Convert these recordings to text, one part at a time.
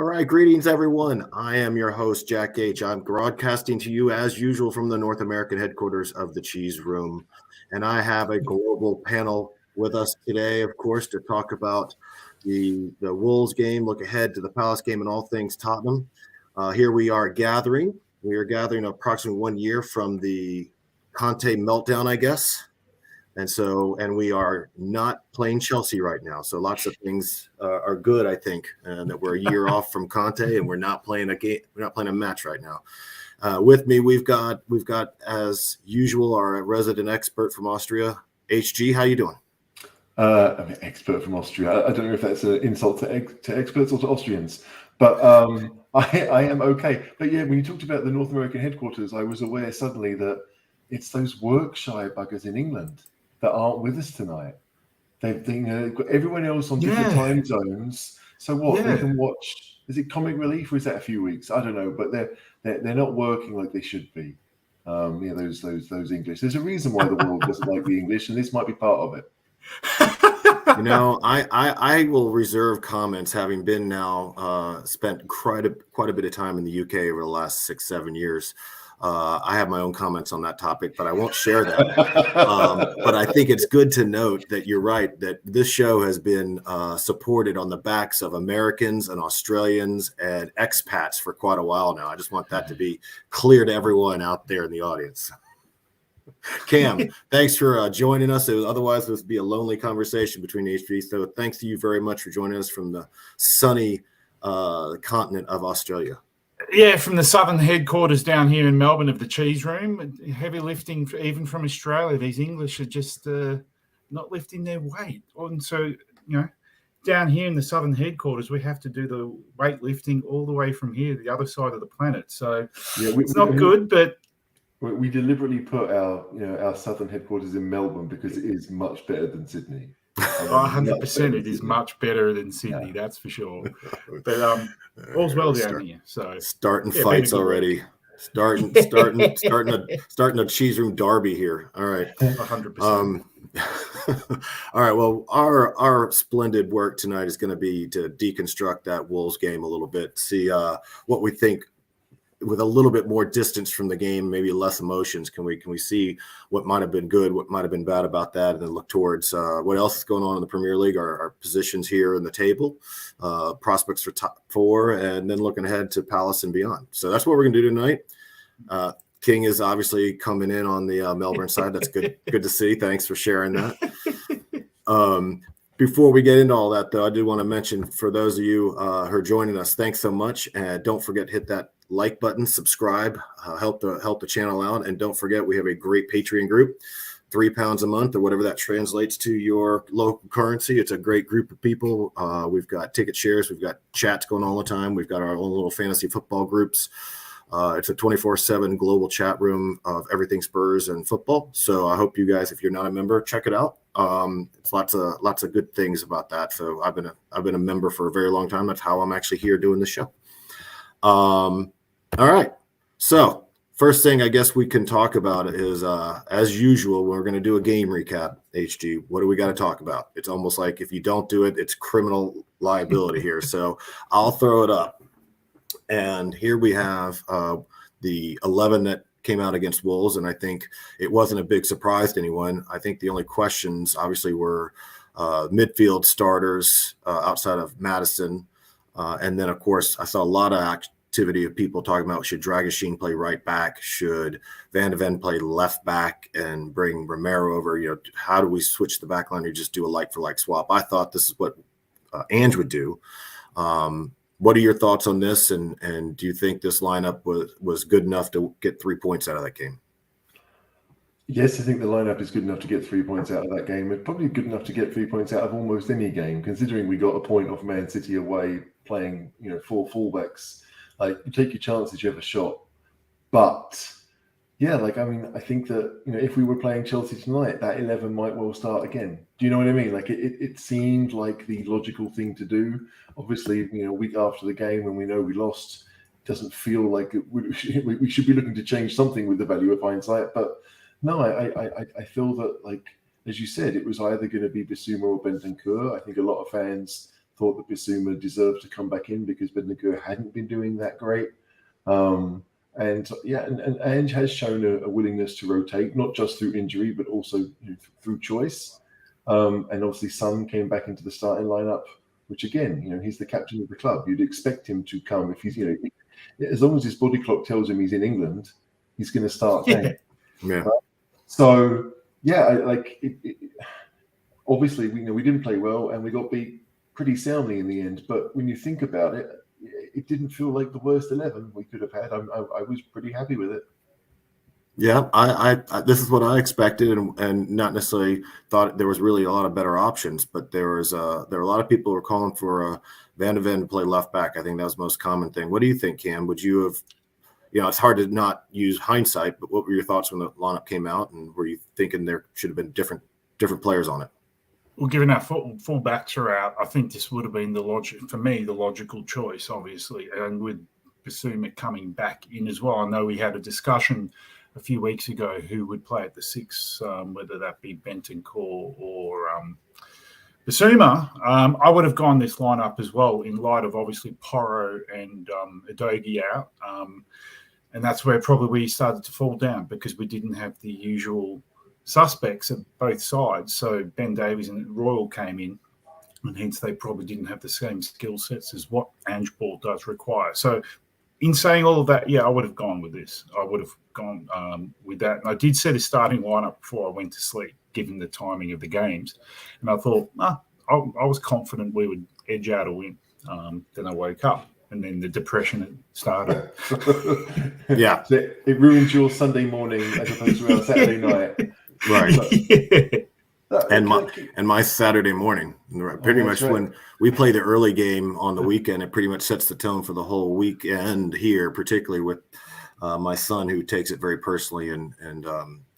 All right, greetings everyone. I am your host, Jack H. I'm broadcasting to you as usual from the North American headquarters of the Cheese Room. And I have a global panel with us today, of course, to talk about the Wolves game, look ahead to the Palace game and all things Tottenham. Here we are gathering. We are gathering approximately 1 year from the Conte meltdown, I guess. And we are not playing Chelsea right now. So lots of things are good, I think, and that we're a year off from Conte, and we're not playing a game. We're not playing a match right now. With me, we've got as usual our resident expert from Austria, HG. How you doing? I mean, expert from Austria. I don't know if that's an insult to experts or to Austrians, but I am okay. But yeah, when you talked about the North American headquarters, I was aware suddenly that it's those Workshire buggers in England that aren't with us tonight. They've got everyone else on different time zones. So what? They can watch. Is it comic relief or is that a few weeks? I don't know, but they're not working like they should be. Those English. There's a reason why the world doesn't like the English, and this might be part of it. I will reserve comments, having been now spent quite a bit of time in the UK over the last 6-7 years. I have my own comments on that topic, but I won't share that. But I think it's good to note that you're right, that this show has been supported on the backs of Americans and Australians and expats for quite a while now. I just want that to be clear to everyone out there in the audience. Cam, thanks for joining us. Otherwise, this would be a lonely conversation between HG. So thanks to you very much for joining us from the sunny continent of Australia. Yeah, from the southern headquarters down here in Melbourne of the Cheese Room. Heavy lifting even from Australia. These English are just not lifting their weight. And so, down here in the southern headquarters, we have to do the weight lifting all the way from here to the other side of the planet. So it's not good, but... We deliberately put our southern headquarters in Melbourne because it is much better than Sydney. 100% it is much better than Sydney, that's for sure. But all's well down here. So starting fights already. Starting a cheese room derby here. All right. 100%. All right. Well, our splendid work tonight is going to be to deconstruct that Wolves game a little bit, see what we think. With a little bit more distance from the game, maybe less emotions, can we see what might have been good, what might have been bad about that, and then look towards what else is going on in the Premier League, our positions here in the table, prospects for top 4, and then looking ahead to Palace and beyond. So that's what we're going to do tonight. King is obviously coming in on the Melbourne side. That's good to see. Thanks for sharing that. Before we get into all that, though, I did want to mention for those of you who are joining us, thanks so much. And don't forget to hit that like button, subscribe, help the channel out. And don't forget, we have a great Patreon group, £3 a month or whatever that translates to your local currency. It's a great group of people. We've got ticket shares. We've got chats going all the time. We've got our own little fantasy football groups. It's a 24/7 global chat room of everything Spurs and football. So I hope you guys, if you're not a member, check it out. It's lots of good things about that. So I've been a member for a very long time. That's how I'm actually here doing the show. All right. So first thing I guess we can talk about is, as usual, we're going to do a game recap. HG, what do we got to talk about? It's almost like if you don't do it, it's criminal liability here. So I'll throw it up. And here we have the 11 that came out against Wolves, and I think it wasn't a big surprise to anyone. I think the only questions, obviously, were midfield starters outside of Madison. And then, of course, I saw a lot of activity of people talking about should Dragoshin play right back, should Van de Ven play left back and bring Romero over? How do we switch the back line or just do a like-for-like swap? I thought this is what Ange would do. What are your thoughts on this, and do you think this lineup was good enough to get 3 points out of that game? Yes, I think the lineup is good enough to get 3 points out of that game. It's probably good enough to get 3 points out of almost any game, considering we got a point off Man City away playing, 4 fullbacks. Like, you take your chances, you have a shot. But yeah, I think that, if we were playing Chelsea tonight, that 11 might well start again. Do you know what I mean? Like, it seemed like the logical thing to do. Obviously, a week after the game when we know we lost, it doesn't feel like we should be looking to change something with the value of hindsight. But no, I feel that, like, as you said, it was either going to be Bissouma or Bentancur. I think a lot of fans thought that Bissouma deserved to come back in because Bentancur hadn't been doing that great. And Ange has shown a willingness to rotate, not just through injury, but also through choice. And obviously, Son came back into the starting lineup, which again, he's the captain of the club. You'd expect him to come if he's, as long as his body clock tells him he's in England, he's going to start then. Yeah. So obviously, we didn't play well and we got beat pretty soundly in the end. But when you think about it, it didn't feel like the worst 11 we could have had. I was pretty happy with it. Yeah, I this is what I expected, and not necessarily thought there was really a lot of better options. But there were a lot of people who were calling for Van de Ven to play left back. I think that was the most common thing. What do you think, Cam? Would you have? It's hard to not use hindsight, but what were your thoughts when the lineup came out, and were you thinking there should have been different players on it? Well, given our full backs are out, I think this would have been the logical choice, obviously, and with Bissouma coming back in as well. I know we had a discussion a few weeks ago who would play at the 6, whether that be Bentancur or Bissouma. I would have gone this lineup as well in light of obviously Porro and Udogie out. And that's where probably we started to fall down because we didn't have the usual suspects at both sides. So Ben Davies and Royal came in, and hence they probably didn't have the same skill sets as what Ange Ball does require. So in saying all of that, I would have gone with this. I would have gone with that. And I did set a starting lineup before I went to sleep, given the timing of the games. And I thought, I was confident we would edge out a win. Then I woke up, and then the depression started. Yeah. So it ruins your Sunday morning as opposed to our Saturday night. Right. And my Saturday morning, pretty much right. When we play the early game on the weekend, it pretty much sets the tone for the whole weekend here, particularly with my son, who takes it very personally and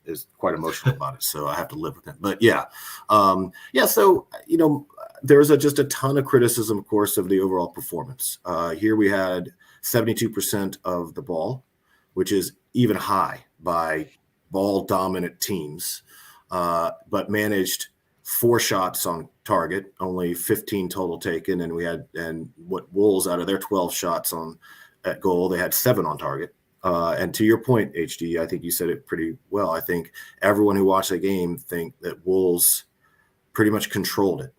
is quite emotional about it. So I have to live with it. But so there's just a ton of criticism, of course, of the overall performance. Here we had 72% of the ball, which is even high by ball dominant teams. But managed 4 shots on target, only 15 total taken, and what Wolves, out of their 12 shots at goal, they had 7 on target. And to your point, HD, I think you said it pretty well. I think everyone who watched the game think that Wolves pretty much controlled it.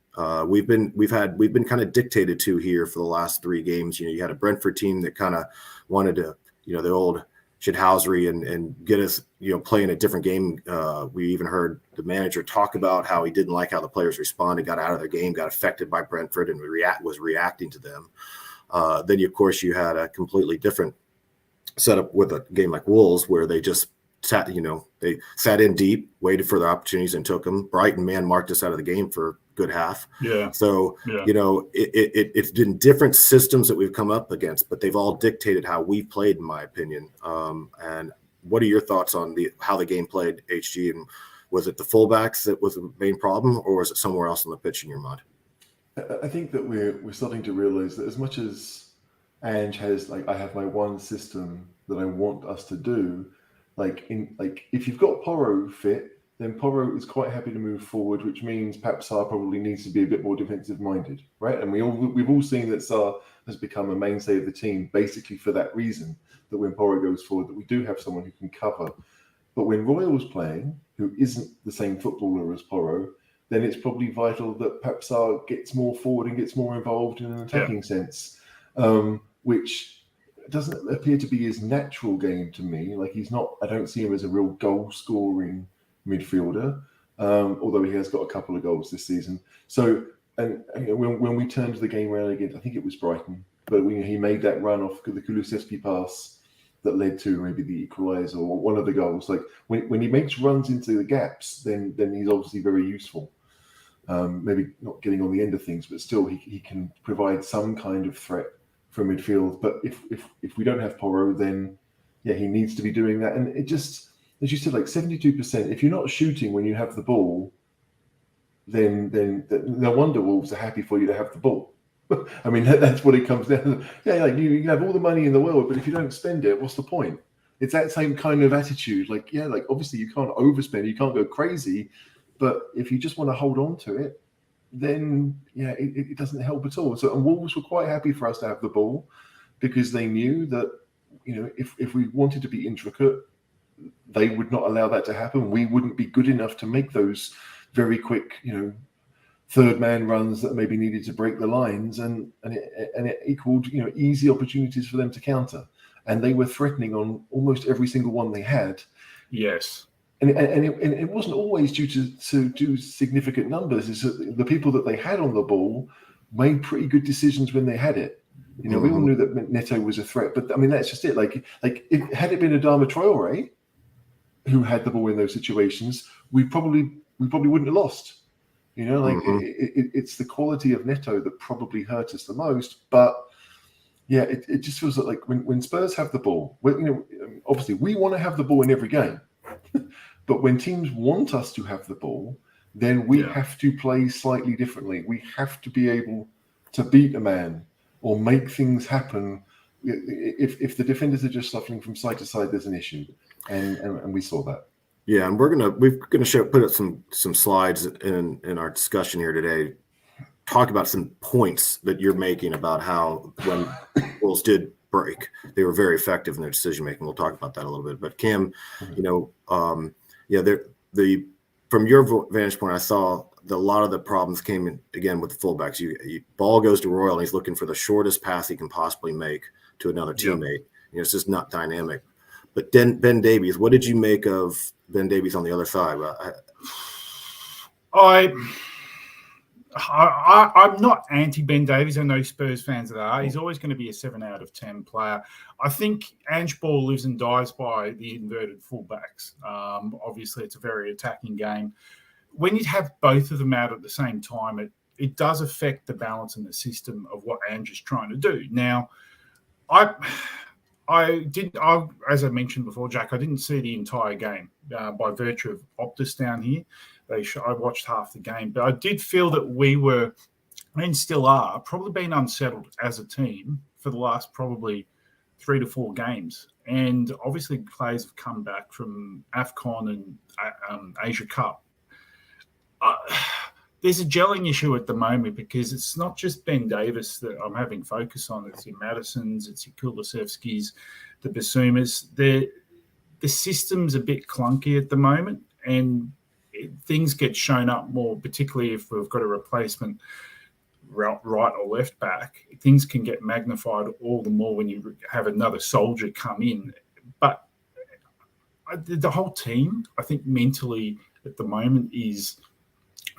We've been kind of dictated to here for the last 3 games. You had a Brentford team that kind of wanted to, the old shithousery and get us, playing a different game. We even heard the manager talk about how he didn't like how the players responded, got out of their game, got affected by Brentford, and was reacting to them. Then, of course, you had a completely different setup with a game like Wolves, where they just sat in deep, waited for their opportunities, and took them. Brighton, marked us out of the game for a good half. Yeah. So, it's been different systems that we've come up against, but they've all dictated how we've played, in my opinion. And what are your thoughts on how the game played, HG? And was it the fullbacks that was the main problem, or was it somewhere else on the pitch in your mind? I think that we're starting to realize that as much as Ange has, I have my one system that I want us to do, if you've got Porro fit, then Porro is quite happy to move forward, which means perhaps Sarr probably needs to be a bit more defensive minded, right? And we've all seen that Sarr has become a mainstay of the team basically for that reason, that when Porro goes forward, that we do have someone who can cover. But when Royal's playing, who isn't the same footballer as Porro, then it's probably vital that perhaps Sarr gets more forward and gets more involved in an attacking sense, which doesn't appear to be his natural game to me. I don't see him as a real goal scoring midfielder, although he has got a couple of goals this season. So, and when we turned the game around again, I think it was Brighton, but he made that run off the Kulusevski pass that led to maybe the equaliser or one of the goals. When he makes runs into the gaps, then he's obviously very useful. Maybe not getting on the end of things, but still he can provide some kind of threat from midfield. But if we don't have Porro, then he needs to be doing that. And it just, as you said, 72%. If you're not shooting when you have the ball, then no wonder Wolves are happy for you to have the ball. I mean, that's what it comes down to. You can have all the money in the world, but if you don't spend it, what's the point? It's that same kind of attitude. Obviously you can't overspend, you can't go crazy, but if you just want to hold on to it, then it doesn't help at all. So, and Wolves were quite happy for us to have the ball because they knew that, if we wanted to be intricate, they would not allow that to happen. We wouldn't be good enough to make those very quick, third man runs that maybe needed to break the lines, and it equaled, easy opportunities for them to counter. And they were threatening on almost every single one they had. Yes. And it wasn't always due to significant numbers. It's that the people that they had on the ball made pretty good decisions when they had it. We all knew that Neto was a threat, but I mean, that's just it. Like had it been Adama Traore who had the ball in those situations, we probably wouldn't have lost. It's the quality of Neto that probably hurt us the most. But yeah, it just feels like when Spurs have the ball, obviously we want to have the ball in every game, but when teams want us to have the ball, then we have to play slightly differently. We have to be able to beat a man or make things happen. If the defenders are just shuffling from side to side, there's an issue, and we saw that. Yeah, and we're gonna put up some slides in our discussion here today. Talk about some points that you're making about how when Wolves did break, they were very effective in their decision making. We'll talk about that a little bit. But Kim, from your vantage point, I saw that a lot of the problems came in again with the fullbacks. Ball goes to Royal, and he's looking for the shortest pass he can possibly make to another teammate. It's just not dynamic. But then Ben Davies, what did you make of Ben Davies on the other side? I'm not anti Ben Davies. I know Spurs fans that are. He's always going to be a 7 out of 10 player. I think Ange Ball lives and dies by the inverted fullbacks. Obviously, it's a very attacking game. When you have both of them out at the same time, it does affect the balance in the system of what Ange is trying to do. Now, as I mentioned before, Jack, I didn't see the entire game by virtue of Optus down here. I watched half the game, but I did feel that we were, and still are, probably been unsettled as a team for the last probably 3 to 4 games. And obviously players have come back from AFCON and Asia Cup. There's a gelling issue at the moment because it's not just Ben Davis that I'm having focus on. It's your Madisons, it's your Kulusevskis, the Basumas. The system's a bit clunky at the moment, and things get shown up more, particularly if we've got a replacement right or left back. Things can get magnified all the more when you have another soldier come in. But the whole team, I think mentally at the moment is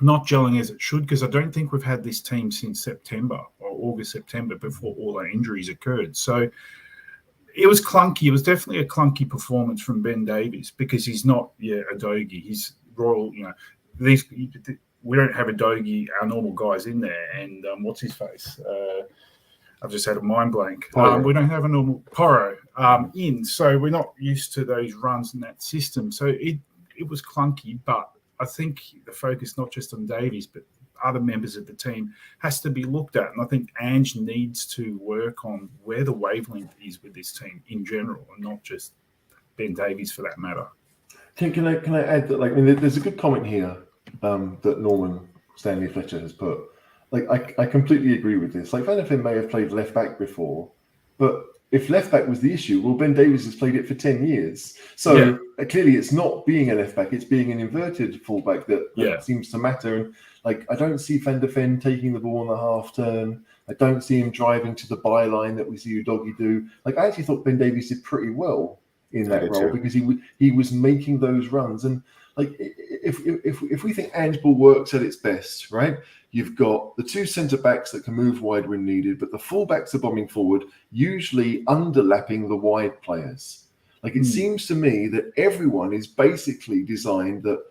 not gelling as it should, because I don't think we've had this team since September or August, September, before all our injuries occurred. So it was clunky. It was definitely a clunky performance from Ben Davies because he's not a Dogie. He's Royal, we don't have a Dogie, our normal guys in there. And what's his face? I've just had a mind blank. We don't have a normal Porro in, so we're not used to those runs in that system. So it was clunky, but I think the focus, not just on Davies, but other members of the team, has to be looked at. And I think Ange needs to work on where the wavelength is with this team in general, and not just Ben Davies for that matter. Can I add that? There's a good comment here that Norman Stanley Fletcher has put. I completely agree with this. Van der Ven may have played left back before, but if left back was the issue, well, Ben Davies has played it for 10 years. So clearly it's not being a left back, it's being an inverted fullback that seems to matter. And I don't see Van der Ven taking the ball on the half turn. I don't see him driving to the byline that we see Udogie do. I actually thought Ben Davies did pretty well in that role because he was making those runs. And if we think Ange Ball works at its best, right? You've got the 2 centre backs that can move wide when needed, but the full backs are bombing forward, usually underlapping the wide players. It seems to me that everyone is basically designed that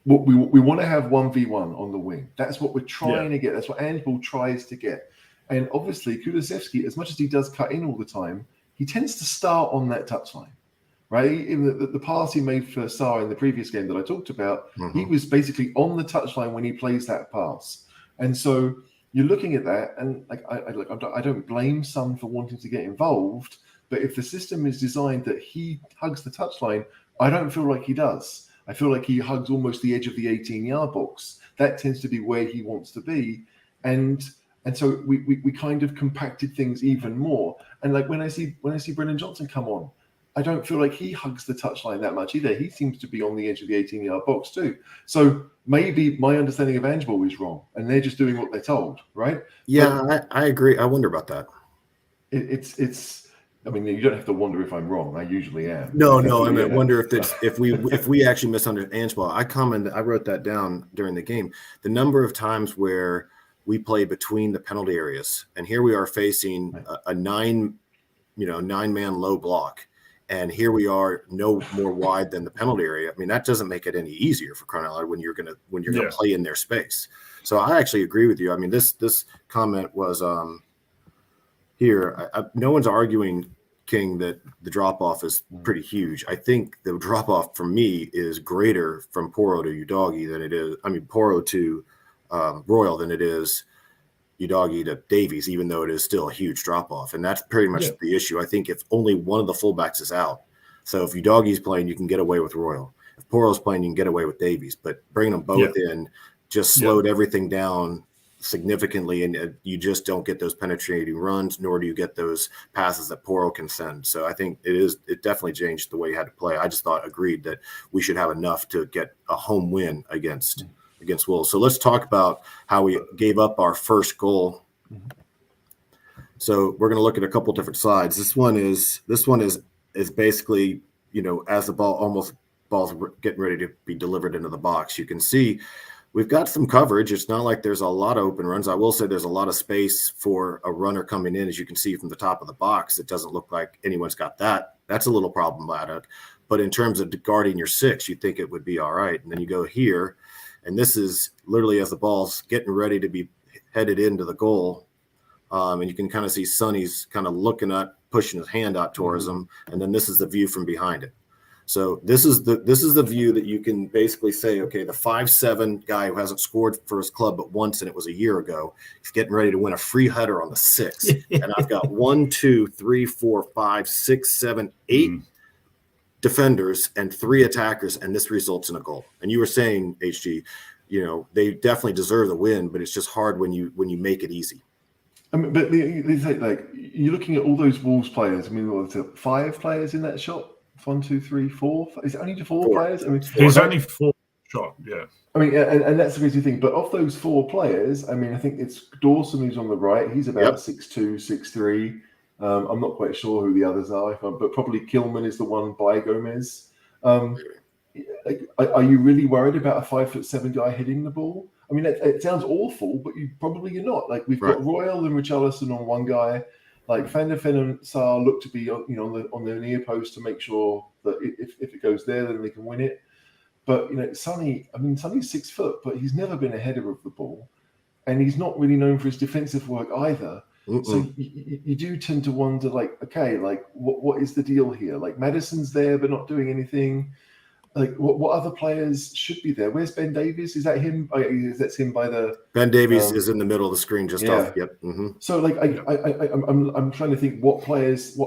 we want to have 1v1 on the wing. That's what we're trying to get. That's what Ange Ball tries to get. And obviously Kulusevski, as much as he does cut in all the time, he tends to start on that touchline. Right, in the pass he made for Sarr in the previous game that I talked about, he was basically on the touchline when he plays that pass, and so you're looking at that, and I don't blame Son for wanting to get involved, but if the system is designed that he hugs the touchline, I don't feel like he does. I feel like he hugs almost the edge of the 18-yard box. That tends to be where he wants to be, and so we kind of compacted things even more. And like when I see Brennan Johnson come on, I don't feel like he hugs the touchline that much either. He seems to be on the edge of the 18-yard box too. So maybe my understanding of Angeball is wrong, and they're just doing what they're told, right? Yeah, I agree. I wonder about that. It's. I mean, you don't have to wonder if I'm wrong. I usually am. No. I mean, wonder if we actually misunderstood Angeball. I wrote that down during the game. The number of times where we play between the penalty areas, and here we are facing a 9-man low block. And here we are, no more wide than the penalty area. I mean, that doesn't make it any easier for crying out loud when you're gonna play in their space. So I actually agree with you. I mean, this comment was here. No one's arguing, King, that the drop off is pretty huge. I think the drop off for me is greater from Poro to Udogie than it is. I mean, Poro to Royal than it is Udogie to Davies, even though it is still a huge drop-off. And that's pretty much the issue. I think if only one of the fullbacks is out. So if Udogie's playing, you can get away with Royal. If Poro's playing, you can get away with Davies. But bringing them both in just slowed everything down significantly, and you just don't get those penetrating runs, nor do you get those passes that Poro can send. So I think it definitely changed the way you had to play. I just agreed that we should have enough to get a home win against Wolves. So let's talk about how we gave up our first goal. So we're going to look at a couple different sides. This one is basically, as the ball's getting ready to be delivered into the box. You can see we've got some coverage. It's not like there's a lot of open runs. I will say there's a lot of space for a runner coming in, as you can see from the top of the box. It doesn't look like anyone's got that. That's a little problematic. But in terms of guarding your 6, you'd think it would be all right. And then you go here. And this is literally as the ball's getting ready to be headed into the goal. And you can kind of see Sonny's kind of pushing his hand out towards him. And then this is the view from behind it. So this is the view that you can basically say, okay, the 5'7" guy who hasn't scored for his club but once, and it was a year ago, he's getting ready to win a free header on the 6. And I've got 1, 2, 3, 4, 5, 6, 7, 8 defenders and 3 attackers, and this results in a goal. And you were saying, HG, they definitely deserve the win, but it's just hard when you make it easy. I mean, but like you're looking at all those Wolves players. I mean, what's it, 5 players in that shot? 1, 2, 3, 4. Is it only 4 players? I mean, there's only 4 shot. Yeah. I mean, and that's the crazy thing. But of those 4 players, I mean, I think it's Dawson who's on the right. He's about 6'2", 6'3". I'm not quite sure who the others are, but probably Kilman is the one by Gomez. Are you really worried about a 5'7" guy hitting the ball? I mean, it sounds awful, but you're not. Like we've got Royal and Richarlison on one guy. Like Van der Ven and Saar look to be on the near post to make sure that if it goes there, then they can win it. But Sonny's 6 foot, but he's never been a header of the ball, and he's not really known for his defensive work either. So you do tend to wonder, like, okay, like what is the deal here? Like Madison's there but not doing anything. Like what other players should be there? Where's Ben Davies? Is that him? That's him by the Ben Davies is in the middle of the screen just off. Yep. So like I'm trying to think what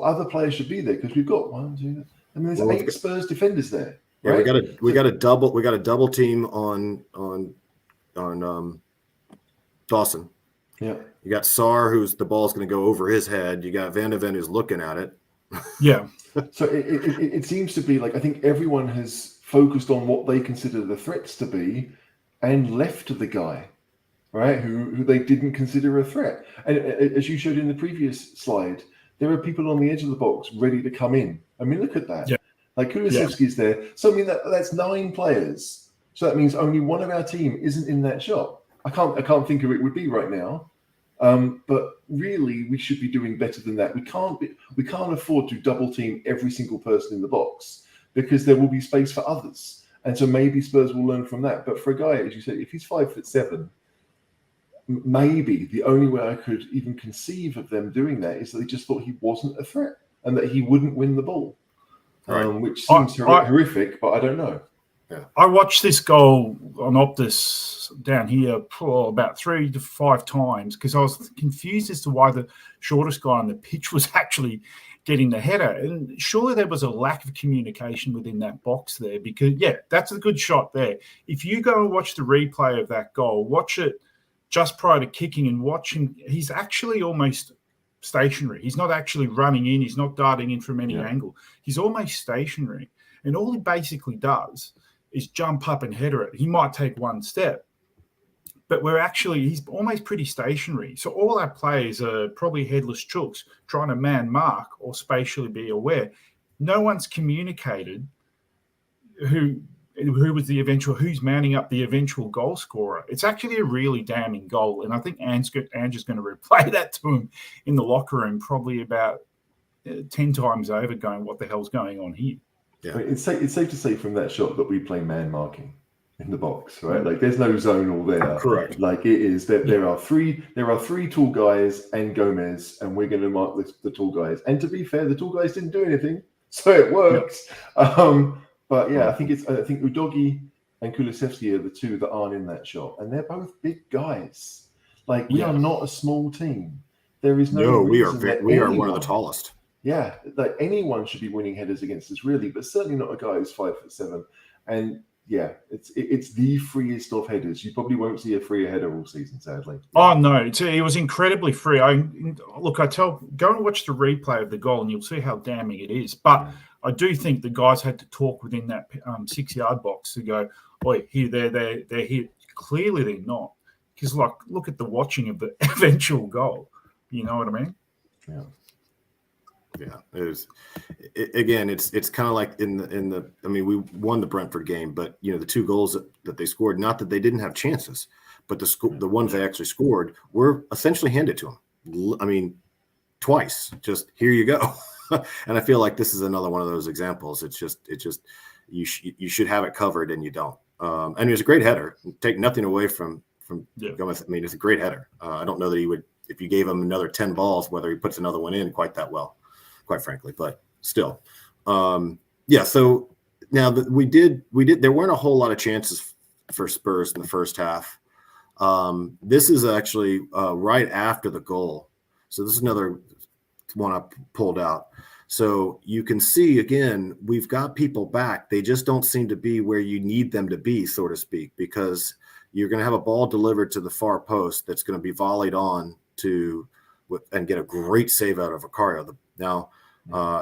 other players should be there, because we've got 1, 2. I mean, there's 8 Spurs defenders there. Right? Yeah, we got a double team on Dawson. Yeah. You got Saar, who's the ball's going to go over his head. You got Van de Ven, who's looking at it. Yeah. So it seems to be like, I think everyone has focused on what they consider the threats to be and left the guy, right, who they didn't consider a threat. And as you showed in the previous slide, there are people on the edge of the box ready to come in. I mean, look at that. Yeah. Like Kulusevski's there. So, I mean, that's 9 players. So that means only one of our team isn't in that shot. I can't think of it would be right now. But really, we should be doing better than that. We can't afford to double team every single person in the box, because there will be space for others. And so maybe Spurs will learn from that. But for a guy, as you said, if he's 5'7", maybe the only way I could even conceive of them doing that is that they just thought he wasn't a threat and that he wouldn't win the ball, which seems horrific, but I don't know. Yeah. I watched this goal on Optus down here about 3 to 5 times because I was confused as to why the shortest guy on the pitch was actually getting the header. And surely there was a lack of communication within that box there because, yeah, that's a good shot there. If you go and watch the replay of that goal, watch it just prior to kicking and watch him, he's actually almost stationary. He's not actually running in. He's not darting in from any angle. He's almost stationary. And all he basically does is jump up and header it. He might take one step, but he's almost pretty stationary. So all our players are probably headless chooks trying to man mark or spatially be aware. No one's communicated who's manning up the eventual goal scorer. It's actually a really damning goal. And I think Andrew's going to replay that to him in the locker room probably about 10 times over going, what the hell's going on here? Yeah. I mean, it's safe to say from that shot that we play man marking in the box, right? Like there's no zonal there. Correct. Like it is that there are three tall guys and Gomez, and we're going to mark the tall guys. And to be fair, the tall guys didn't do anything, so it works. But yeah, I think Udogie and Kulusevski are the two that aren't in that shot, and they're both big guys. Like we are not a small team. There is no reason we are one of the tallest. Yeah, like anyone should be winning headers against us, really, but certainly not a guy who's 5'7". And yeah, it's the freest of headers. You probably won't see a freer header all season, sadly. Oh no, it was incredibly free. Go and watch the replay of the goal, and you'll see how damning it is. But I do think the guys had to talk within that 6-yard box to go, "Oi, here, they're here." Clearly, they're not, because look at the watching of the eventual goal. You know what I mean? Yeah. Yeah, it's kind of like in the. I mean, we won the Brentford game, but the two goals that they scored, not that they didn't have chances, but the ones they actually scored were essentially handed to them. I mean, twice. Just here you go. And I feel like this is another one of those examples. It's just you should have it covered and you don't. And it was a great header. Take nothing away from Gomez. I mean, it's a great header. I don't know that he would, if you gave him another 10 balls, whether he puts another one in quite that well. Quite frankly, but still, So now that we did. There weren't a whole lot of chances for Spurs in the first half. This is actually right after the goal, so this is another one I pulled out. So you can see again, we've got people back. They just don't seem to be where you need them to be, so to speak, because you're going to have a ball delivered to the far post that's going to be volleyed on and get a great save out of Vicario. Now,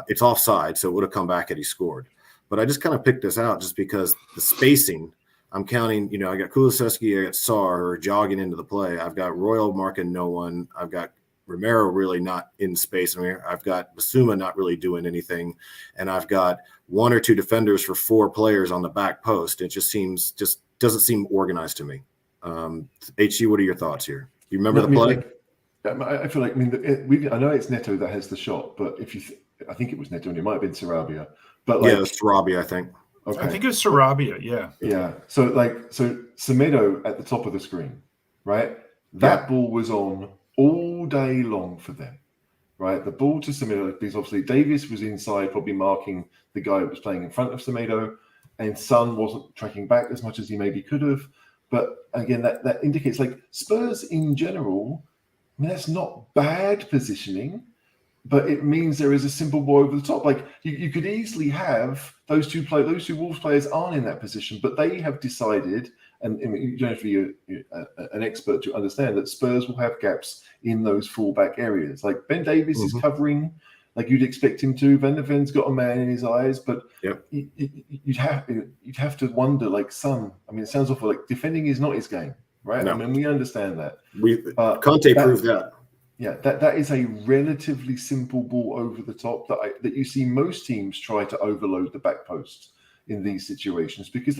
it's offside, so it would have come back had he scored. But I just kind of picked this out just because the spacing, I'm counting, I got Kulusevski, I got Sarr jogging into the play. I've got Royal marking no one. I've got Romero really not in space. I mean, I've got Basuma not really doing anything. And I've got one or two defenders for four players on the back post. It just doesn't seem organized to me. HG, what are your thoughts here? Do you remember the play? I feel like, I know it's Neto that has the shot, but I think it was Neto and it might have been Sarabia. But it's Sarabia, I think. Okay. I think it was Sarabia, yeah. Yeah. So Semedo at the top of the screen, right? That ball was on all day long for them, right? The ball to Semedo, because obviously Davies was inside, probably marking the guy that was playing in front of Semedo, and Son wasn't tracking back as much as he maybe could have. But again, that indicates Spurs in general. I mean, that's not bad positioning, but it means there is a simple ball over the top. You could easily have those two Wolves players aren't in that position, but they have decided, and you don't have to be an expert to understand that Spurs will have gaps in those fullback areas. Like Ben Davies is covering, like you'd expect him to. Van der Ven's got a man in his eyes, but you'd have to wonder, Son. I mean, it sounds awful. Like defending is not his game. Right, no. I mean, we understand that. Conte proved that. Yeah, that is a relatively simple ball over the top that you see most teams try to overload the back post in these situations because,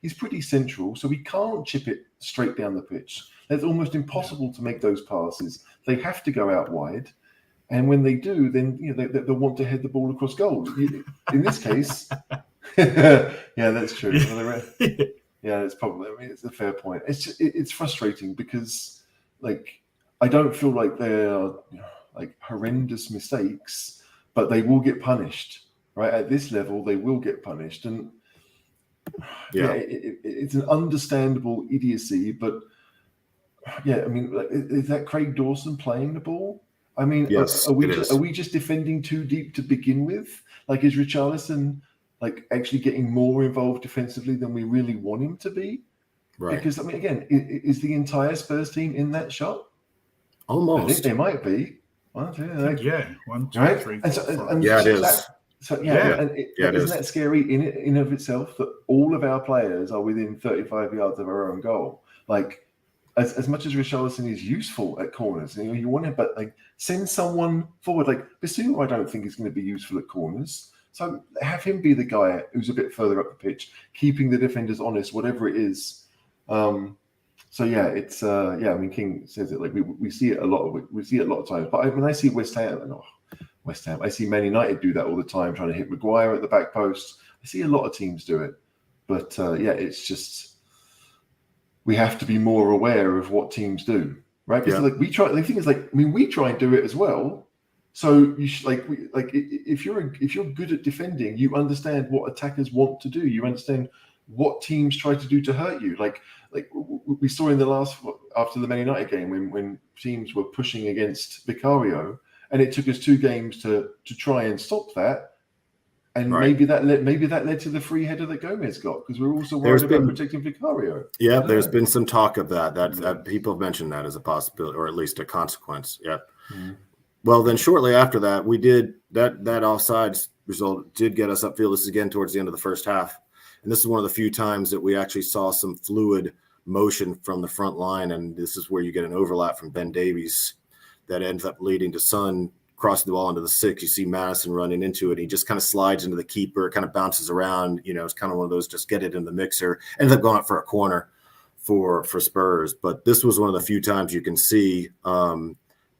he's pretty central, so he can't chip it straight down the pitch. It's almost impossible to make those passes. They have to go out wide, and when they do, then they want to head the ball across goal. In this case, yeah, that's true. Yeah, it's probably. I mean, it's a fair point. It's just, it's frustrating because, I don't feel like they're horrendous mistakes, but they will get punished. Right at this level, they will get punished, and it's an understandable idiocy. But I mean, is that Craig Dawson playing the ball? I mean, Yes, are it is. we just defending too deep to begin with? Like, is Richarlison like actually getting more involved defensively than we really want him to be? Right. Because I mean, again, is the entire Spurs team in that shot? I think Almost. they might be. I think, yeah, 1, 2, Right? 3, And 4, so, 5. Yeah, it is. Isn't is. that scary in of itself that all of our players are within 35 yards of our own goal? Like, as much as Richarlison is useful at corners, you want to, but like send someone forward. Like Basuma, I don't think is going to be useful at corners. So have him be the guy who's a bit further up the pitch, keeping the defenders honest, whatever it is. So yeah, it's I mean, King says it like we see it a lot. We see it a lot of times. But when I see West Ham, I see Man United do that all the time, trying to hit Maguire at the back post. I see a lot of teams do it. But it's just we have to be more aware of what teams do, right? Because like we try. The thing is, like, I mean, we try and do it as well. So you should, if you're good at defending, you understand what attackers want to do. You understand what teams try to do to hurt you. Like we saw in the last after the Man United game when teams were pushing against Vicario, and it took us 2 games to try and stop that. And maybe that led to the free header that Gomez got, because we're also worried about protecting Vicario. Yeah, there's been some talk of that people have mentioned that as a possibility, or at least a consequence. Yeah. Mm-hmm. Well, then shortly after that, we did that offsides result did get us upfield. This is again towards the end of the first half. And this is one of the few times that we actually saw some fluid motion from the front line. And this is where you get an overlap from Ben Davies that ends up leading to Son crossing the ball into the 6. You see Madison running into it. He just kind of slides into the keeper, kind of bounces around. It's kind of one of those just get it in the mixer. Ends up going up for a corner for Spurs. But this was one of the few times you can see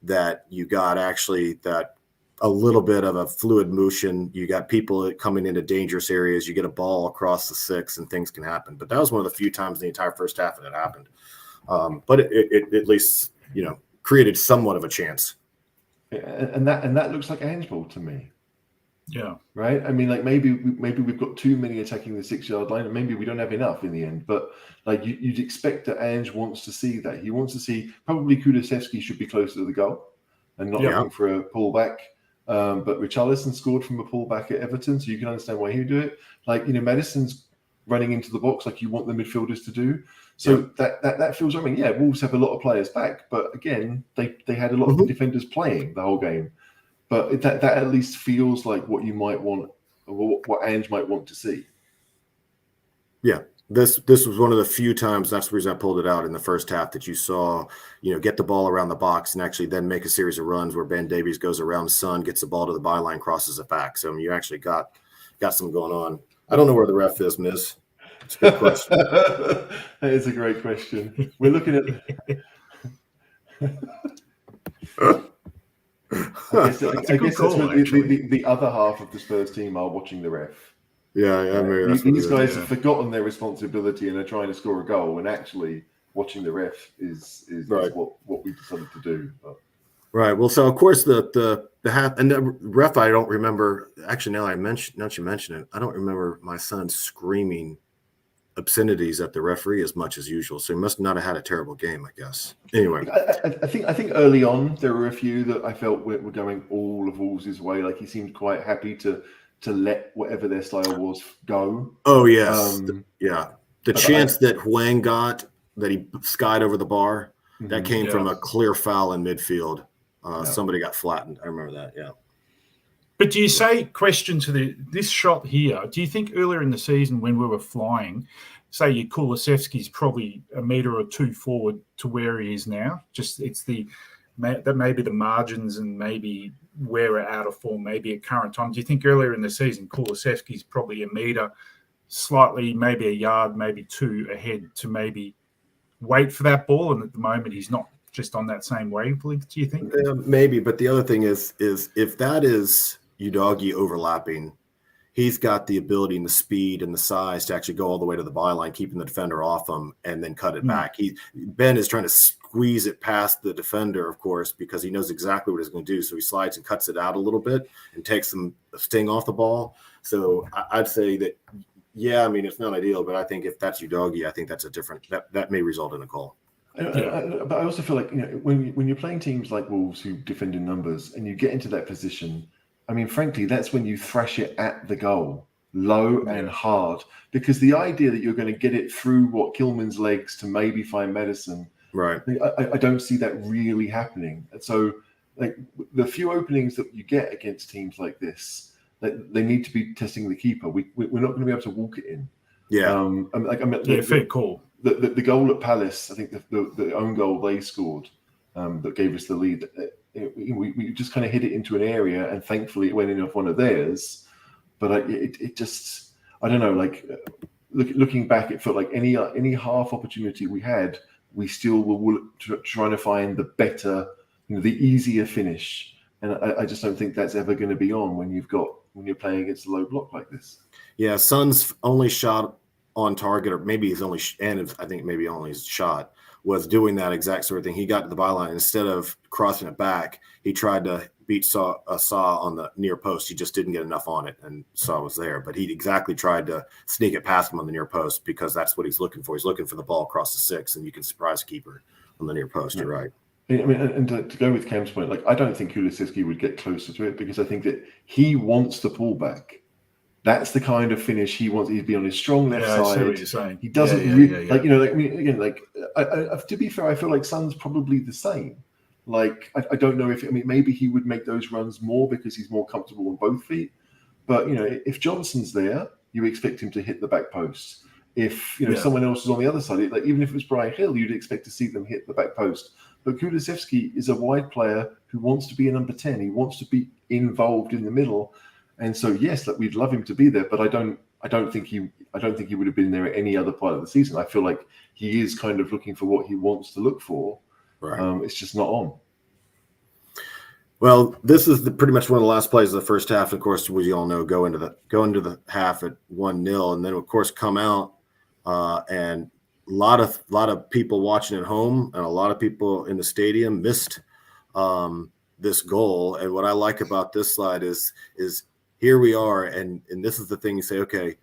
that you got actually that a little bit of a fluid motion. You got people coming into dangerous areas. You get a ball across the 6 and things can happen. But that was one of the few times in the entire first half that it happened. But it at least, created somewhat of a chance. And that looks like a handball to me. Yeah. Right. I mean, like maybe we've got too many attacking the 6-yard line, and maybe we don't have enough in the end. But like you'd expect that Ange wants to see that. He wants to see probably Kulusevski should be closer to the goal and not looking for a pullback. But Richarlison scored from a pullback at Everton, so you can understand why he would do it. Like Madison's running into the box like you want the midfielders to do. So that feels. I mean, Wolves have a lot of players back, but again, they had a lot of defenders playing the whole game. But that at least feels like what you might want, or what Ange might want to see. Yeah, this was one of the few times, that's the reason I pulled it out in the first half, that you saw, get the ball around the box and actually then make a series of runs where Ben Davies goes around Son, gets the ball to the byline, crosses it back. So you actually got some going on. I don't know where the ref is, Miz. It's a good question. That is a great question. We're looking at. I guess that's the other half of the Spurs team are watching the ref. Yeah. These guys have forgotten their responsibility and are trying to score a goal, and actually watching the ref is what we decided to do. But. Right. Well, so of course the half and the ref, I don't remember. Actually, now you mention it, I don't remember my son screaming obscenities at the referee as much as usual. So he must not have had a terrible game, I guess. Anyway, I think early on there were a few that I felt were going all of Wolves' way. Like he seemed quite happy to let whatever their style was go. Oh yes, the chance that Huang got, that he skied over the bar, that came from a clear foul in midfield. Somebody got flattened. I remember that. Yeah. But do you say, question to this shot here, do you think earlier in the season when we were flying, say your Kulusevski's probably a metre or 2 forward to where he is now? Just that maybe the margins and maybe where we're out of form, maybe at current time. Do you think earlier in the season Kulusevski's probably a metre, slightly, maybe a yard, maybe 2 ahead to maybe wait for that ball, and at the moment he's not just on that same wavelength, do you think? Maybe, but the other thing is if that is Udogie overlapping, he's got the ability and the speed and the size to actually go all the way to the byline, keeping the defender off him and then cut it back. Ben is trying to squeeze it past the defender, of course, because he knows exactly what he's going to do. So he slides and cuts it out a little bit and takes some sting off the ball. So I'd say that, I mean, it's not ideal, but I think if that's Udogie, I think that's a different, that may result in a goal. But I also feel like, when you're playing teams like Wolves who defend in numbers and you get into that position, I mean, frankly, that's when you thrash it at the goal, low and hard, because the idea that you're going to get it through Kilman's legs to maybe find Maddison, Right. I don't see that really happening. And so, like, the few openings that you get against teams like this, they need to be testing the keeper. We're not going to be able to walk it in. Yeah. Fair call. The goal at Palace, I think the own goal they scored that gave us the lead, we just kind of hit it into an area, and thankfully it went in off one of theirs. But it just, I don't know, like, looking back, it felt like any half opportunity we had, we still were trying to find the better, the easier finish. And I just don't think that's ever going to be on when you're playing against a low block like this. Yeah, Son's only shot on target, or maybe his only, I think maybe only his shot was doing that exact sort of thing. He got to the byline. Instead of crossing it back, he tried to beat Saw on the near post. He just didn't get enough on it, and Saw was there. But he exactly tried to sneak it past him on the near post, because that's what he's looking for. He's looking for the ball across the 6, and you can surprise a keeper on the near post. You're right. I mean, and to go with Cam's point, like, I don't think Kulusevski would get closer to it, because I think that he wants to pull back. That's the kind of finish he wants. He'd be on his strong left side. I see what you're saying. He doesn't really like, I mean, again, like, to be fair, I feel like Son's probably the same. Like, I don't know if, maybe he would make those runs more because he's more comfortable on both feet. But, if Johnson's there, you expect him to hit the back post. If, someone else is on the other side, like, even if it was Brian Hill, you'd expect to see them hit the back post. But Kulusevski is a wide player who wants to be a number 10. He wants to be involved in the middle. And so, yes, like, we'd love him to be there, but I don't think he would have been there at any other part of the season. I feel like he is kind of looking for what he wants to look for. Right. It's just not on. Well, this is pretty much one of the last plays of the first half. Of course, we all know go into the half at 1-0, and then of course come out and a lot of people watching at home and a lot of people in the stadium missed this goal. And what I like about this slide is here we are, and this is the thing. You say, okay,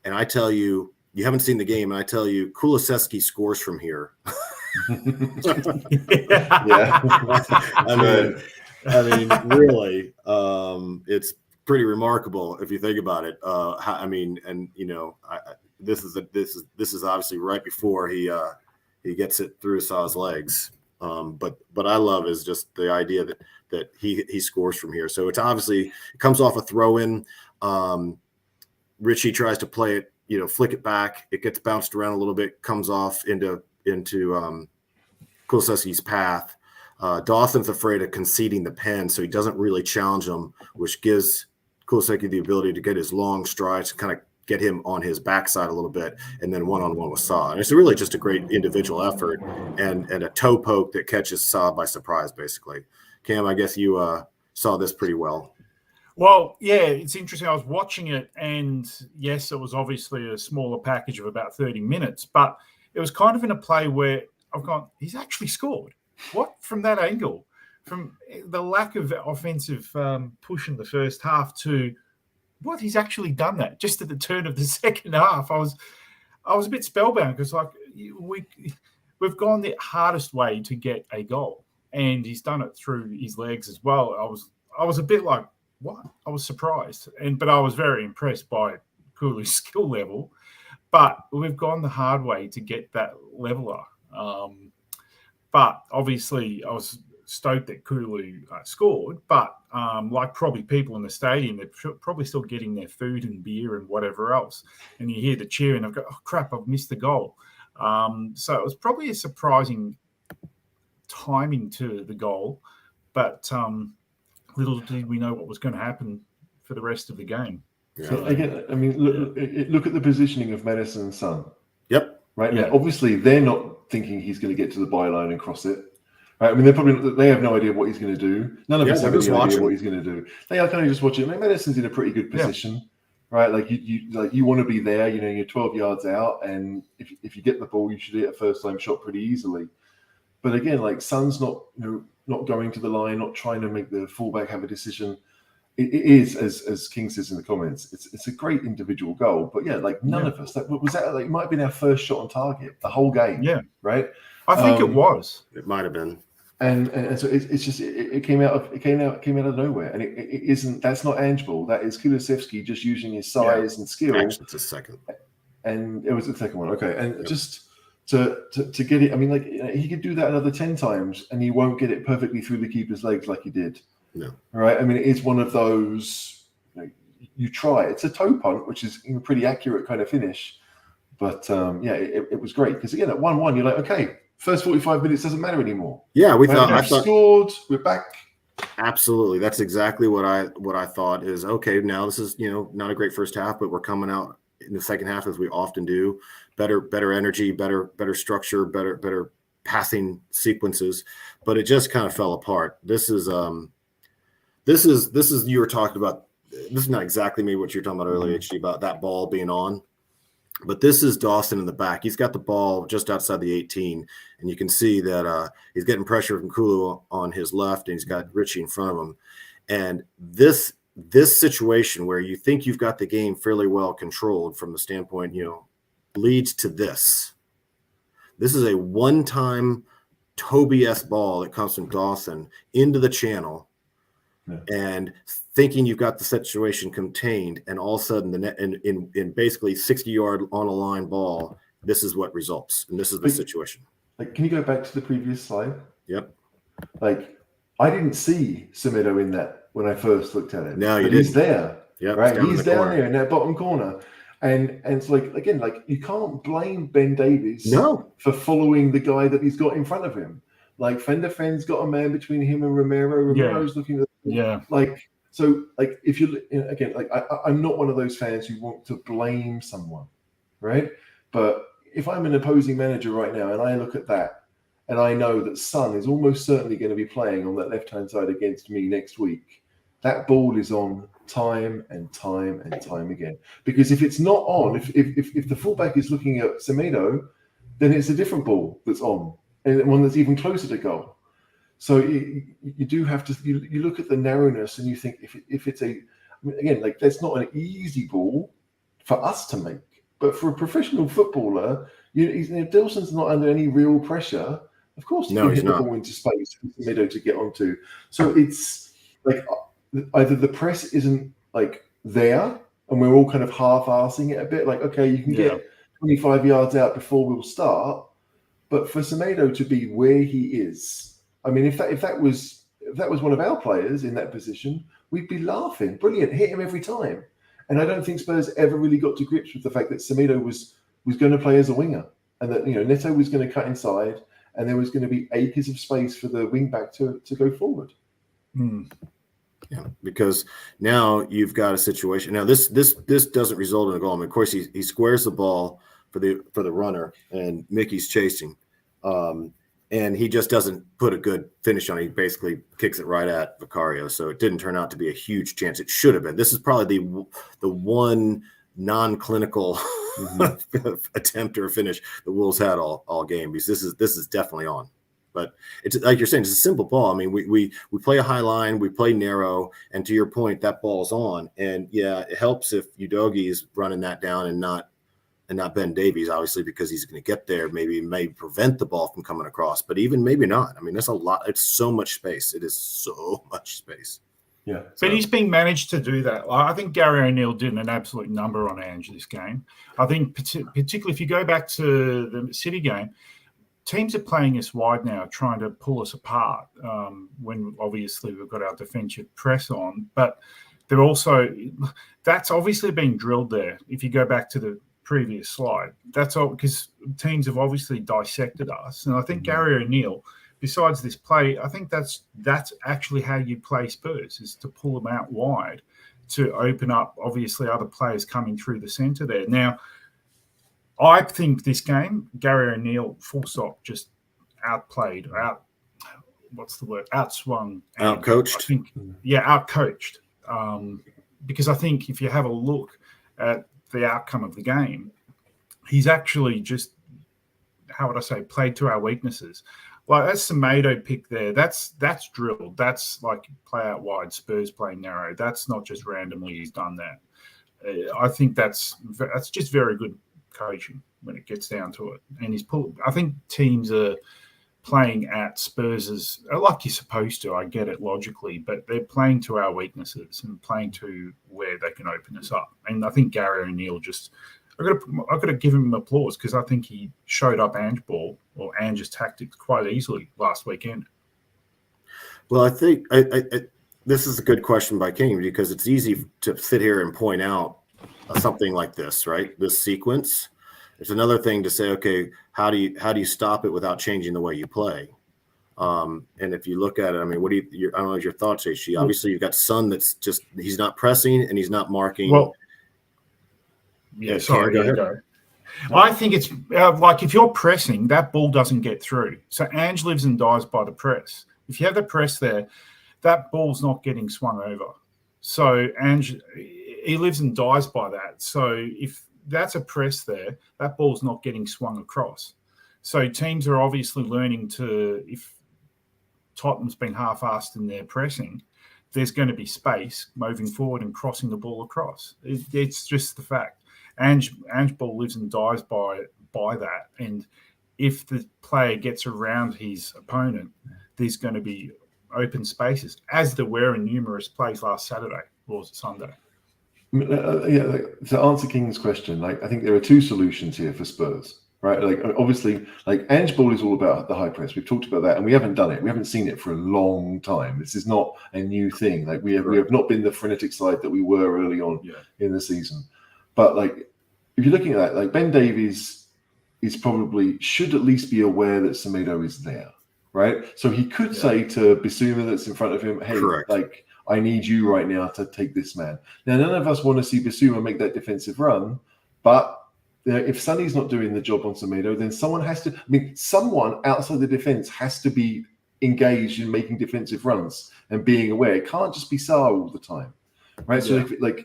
and I tell you, you haven't seen the game, and I tell you, Kulusevski scores from here. Yeah. I mean, really, it's pretty remarkable if you think about it. This is obviously right before he gets it through Saw's legs. But I love is just the idea that he scores from here. So it's obviously it comes off a throw in. Richie tries to play it, flick it back. It gets bounced around a little bit, comes off into Kulusevski's path. Dawson's afraid of conceding the pen, so he doesn't really challenge him, which gives Kulusevski the ability to get his long strides, kind of get him on his backside a little bit, and then one-on-one with Saw. And it's really just a great individual effort and a toe poke that catches Saw by surprise, basically. Cam, I guess you saw this pretty well. Well, yeah, it's interesting. I was watching it, and yes, it was obviously a smaller package of about 30 minutes, but it was kind of in a play where I've gone, he's actually scored. What? From that angle? From the lack of offensive push in the first half to what? He's actually done that just at the turn of the second half. I was a bit spellbound because, like, we've gone the hardest way to get a goal, and he's done it through his legs as well. I was a bit like, what? I was surprised, but I was very impressed by Cooley's skill level. But we've gone the hard way to get that leveler. But obviously, I was stoked that Kulu scored. But like probably people in the stadium, they're probably still getting their food and beer and whatever else. And you hear the cheering, I've got, oh, crap, I've missed the goal. So it was probably a surprising timing to the goal. But little did we know what was going to happen for the rest of the game. Yeah. So again, I mean, look at the positioning of Maddison and Son. Yep. Right now, obviously, they're not thinking he's going to get to the byline and cross it. Right? I mean, they have no idea what he's going to do. None of us have any idea what he's going to do. They are kind of just watching. I mean, Madison's in a pretty good position, right? Like you want to be there. You're 12 yards out, and if you get the ball, you should hit a first time shot pretty easily. But again, like Son's not going to the line, not trying to make the fullback have a decision. It is, as King says in the comments, it's a great individual goal. But yeah, like none of us, that might have been our first shot on target the whole game. Yeah. Right. I think it was. It might have been. And so it's just it came out of nowhere, and it isn't. That's not Ange ball. That is Kulusevski just using his size and skill. Actually, it's a second. And it was the second one. Okay, and just to get it. I mean, like he could do that another 10 times, and he won't get it perfectly through the keeper's legs like he did. No. All right. I mean, it is one of those. You try. It's a toe punt, which is a pretty accurate kind of finish. But it was great because again at 1-1, you're like, okay. First 45 minutes doesn't matter anymore. Yeah, I thought scored. We're back. Absolutely, that's exactly what I thought. Is okay. Now this is not a great first half, but we're coming out in the second half as we often do. Better energy, better structure, better passing sequences. But it just kind of fell apart. This is you were talking about. This is not exactly maybe what you were talking about earlier, HD, about that ball being on. But this is Dawson in the back. He's got the ball just outside the 18, and you can see that he's getting pressure from Kulu on his left, and he's got Richie in front of him. And this situation where you think you've got the game fairly well controlled from the standpoint, leads to this. This is a one-time Toby-esque ball that comes from Dawson into the channel, and thinking you've got the situation contained, and all of a sudden the net in basically 60-yard on a line ball, this is what results, and this is the situation. Like, can you go back to the previous slide? Yep. Like, I didn't see Semedo in that when I first looked at it. No, you didn't. He's there. Yep, right. He's down there in that bottom corner, and it's like again, like you can't blame Ben Davies for following the guy that he's got in front of him. Like Fender Fenn's got a man between him and Romero. Romero's looking at So, like, if you again, like, I'm not one of those fans who want to blame someone, right? But if I'm an opposing manager right now and I look at that and I know that Son is almost certainly going to be playing on that left-hand side against me next week, that ball is on time and time and time again. Because if it's not on, if the fullback is looking at Semedo, then it's a different ball that's on, and one that's even closer to goal. So you do have to you look at the narrowness and you think if it's again, like, that's not an easy ball for us to make, but for a professional footballer, Dilson's not under any real pressure. Of course, you can hit the ball into space for Semedo to get onto. So it's like either the press isn't like there, and we're all kind of half-arsing it a bit. Like, okay, you can get 25 yards out before we'll start, but for Semedo to be where he is, I mean, if that was one of our players in that position, we'd be laughing. Brilliant, hit him every time. And I don't think Spurs ever really got to grips with the fact that Semedo was going to play as a winger, and that Neto was going to cut inside, and there was going to be acres of space for the wing back to go forward. Yeah, because now you've got a situation. Now this doesn't result in a goal. I mean, of course, he squares the ball for the runner, and Mickey's chasing, and he just doesn't put a good finish on it. He basically kicks it right at Vicario, so it didn't turn out to be a huge chance. It should have been. This is probably the one non-clinical attempt or finish the Wolves had all game, because this is definitely on. But it's like you're saying, it's a simple ball. I mean, we play a high line, we play narrow, and to your point, that ball's on. And yeah, it helps if Udogie is running that down and not Ben Davies, obviously, because he's going to get there, maybe prevent the ball from coming across, but even maybe not. I mean, that's a lot. It's so much space. It is so much space. Yeah, but he's been managed to do that. I think Gary O'Neill did an absolute number on Ange this game. I think particularly if you go back to the City game, teams are playing us wide now, trying to pull us apart when obviously we've got our defensive press on. But they're also – that's obviously been drilled there. If you go back to the previous slide, that's all because teams have obviously dissected us. And I think Gary O'Neill, besides this play, I think that's actually how you play Spurs, is to pull them out wide to open up, obviously, other players coming through the centre there. Now, I think this game, Gary O'Neill, full stop, just outplayed, outswung. Outcoached? Outcoached. Because I think if you have a look at the outcome of the game, he's actually just, how would I say, played to our weaknesses. Like, that's Semedo pick there. That's drilled. That's like play out wide, Spurs play narrow. That's not just randomly he's done that. I think that's just very good coaching. when it gets down to it. And I think teams are playing at Spurs like you're supposed to. I get it logically, but they're playing to our weaknesses and playing to where they can open us up. And I think Gary O'Neill I've got to give him applause because I think he showed up Ange's tactics quite easily last weekend. Well, I think this is a good question by King because it's easy to sit here and point out something like this, right? This sequence. It's another thing to say, okay, how do you stop it without changing the way you play? And if you look at it, I mean, I don't know your thoughts, HG. Obviously, you've got Son that's just he's not pressing and he's not marking. Well, yeah, sorry, go ahead. I think it's like if you're pressing, that ball doesn't get through. So Ange lives and dies by the press. If you have the press there, that ball's not getting swung over. So Ange, he lives and dies by that. So if that's a press there, that ball's not getting swung across. So teams are obviously learning if Tottenham's been half-assed in their pressing, there's going to be space moving forward and crossing the ball across. It's just the fact. Ange ball lives and dies by that. And if the player gets around his opponent, there's going to be open spaces, as there were in numerous plays last Saturday or Sunday. To answer King's question, I think there are two solutions here for Spurs, right? Obviously, Ange ball is all about the high press. We've talked about that, and we haven't done it. We haven't seen it for a long time. This is not a new thing. We have not been the frenetic side that we were early on in the season. But if you're looking at that, Ben Davies should at least be aware that Semedo is there, right? So he could say to Bissouma that's in front of him, hey, correct. I need you right now to take this man. Now, none of us want to see Bissouma make that defensive run, but if Sonny's not doing the job on Semedo, then someone outside the defense has to be engaged in making defensive runs and being aware. It can't just be Sarr all the time, right? Yeah. So,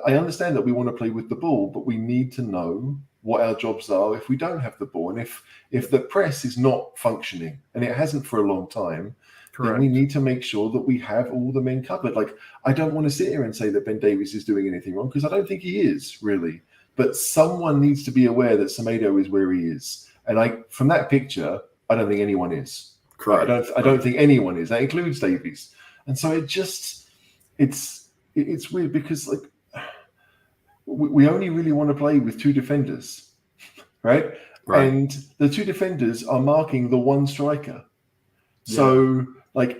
I understand that we want to play with the ball, but we need to know what our jobs are if we don't have the ball. And if the press is not functioning, and it hasn't for a long time, then we need to make sure that we have all the men covered. I don't want to sit here and say that Ben Davies is doing anything wrong because I don't think he is really. But someone needs to be aware that Semedo is where he is. And from that picture, I don't think anyone is. Correct. I don't think anyone is. That includes Davies. And so it's weird because we only really want to play with two defenders, right? And the two defenders are marking the one striker. So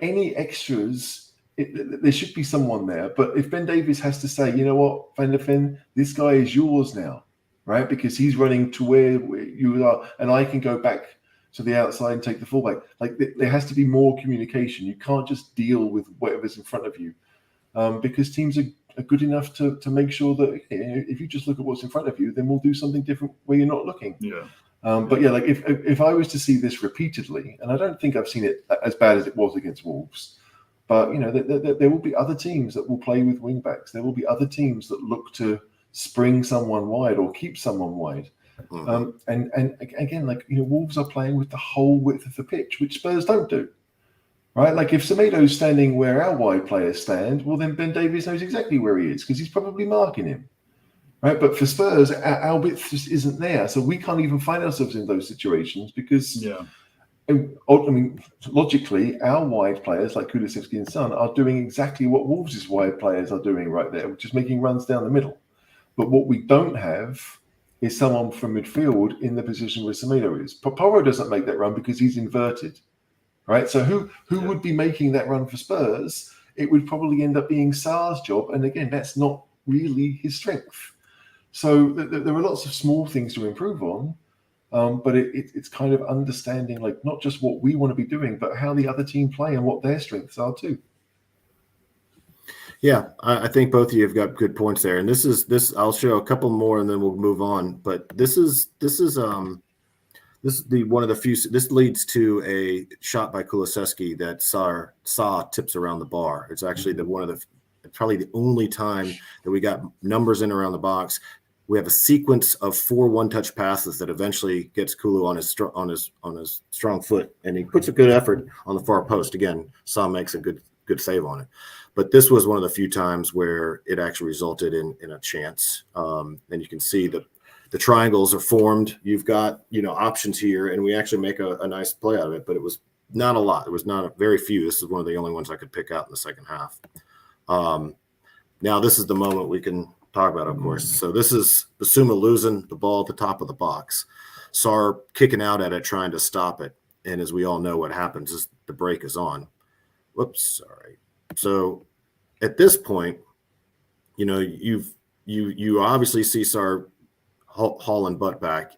any extras, there should be someone there. But if Ben Davies has to say, you know what, Van der Ven, this guy is yours now, right? Because he's running to where you are, and I can go back to the outside and take the fullback. There has to be more communication. You can't just deal with whatever's in front of you, because teams are good enough to make sure that if you just look at what's in front of you, then we'll do something different where you're not looking. But if I was to see this repeatedly, and I don't think I've seen it as bad as it was against Wolves, but there will be other teams that will play with wing backs. There will be other teams that look to spring someone wide or keep someone wide. And again, Wolves are playing with the whole width of the pitch, which Spurs don't do. Right? If Semedo's standing where our wide players stand, well, then Ben Davies knows exactly where he is because he's probably marking him. Right? But for Spurs, our width just isn't there. So we can't even find ourselves in those situations because, logically, our wide players like Kulusevski and Son are doing exactly what Wolves' wide players are doing right there, which is making runs down the middle. But what we don't have is someone from midfield in the position where Semedo is. Porro doesn't make that run because he's inverted. Right, so who would be making that run for Spurs? It would probably end up being Sarr's job, and again, that's not really his strength. So there are lots of small things to improve on, but it's kind of understanding not just what we want to be doing, but how the other team play and what their strengths are too. Yeah, I think both of you have got good points there, and this. I'll show a couple more, and then we'll move on. But this is one of the few. This leads to a shot by Kulusevski that Sarr tips around the bar. It's actually probably the only time that we got numbers in around the box. We have a sequence of 4 one-touch passes that eventually gets Kulu on his strong foot, and he puts a good effort on the far post. Again, Sarr makes a good save on it. But this was one of the few times where it actually resulted in a chance. And you can see the the triangles are formed. You've got, options here, and we actually make a nice play out of it, but it was not a lot. It was not very few. This is one of the only ones I could pick out in the second half. Now this is the moment we can talk about, of course. So this is Basuma losing the ball at the top of the box. Sarr kicking out at it, trying to stop it. And as we all know, what happens is the break is on. Whoops, sorry. So at this point, you obviously see Sarr hauling butt back.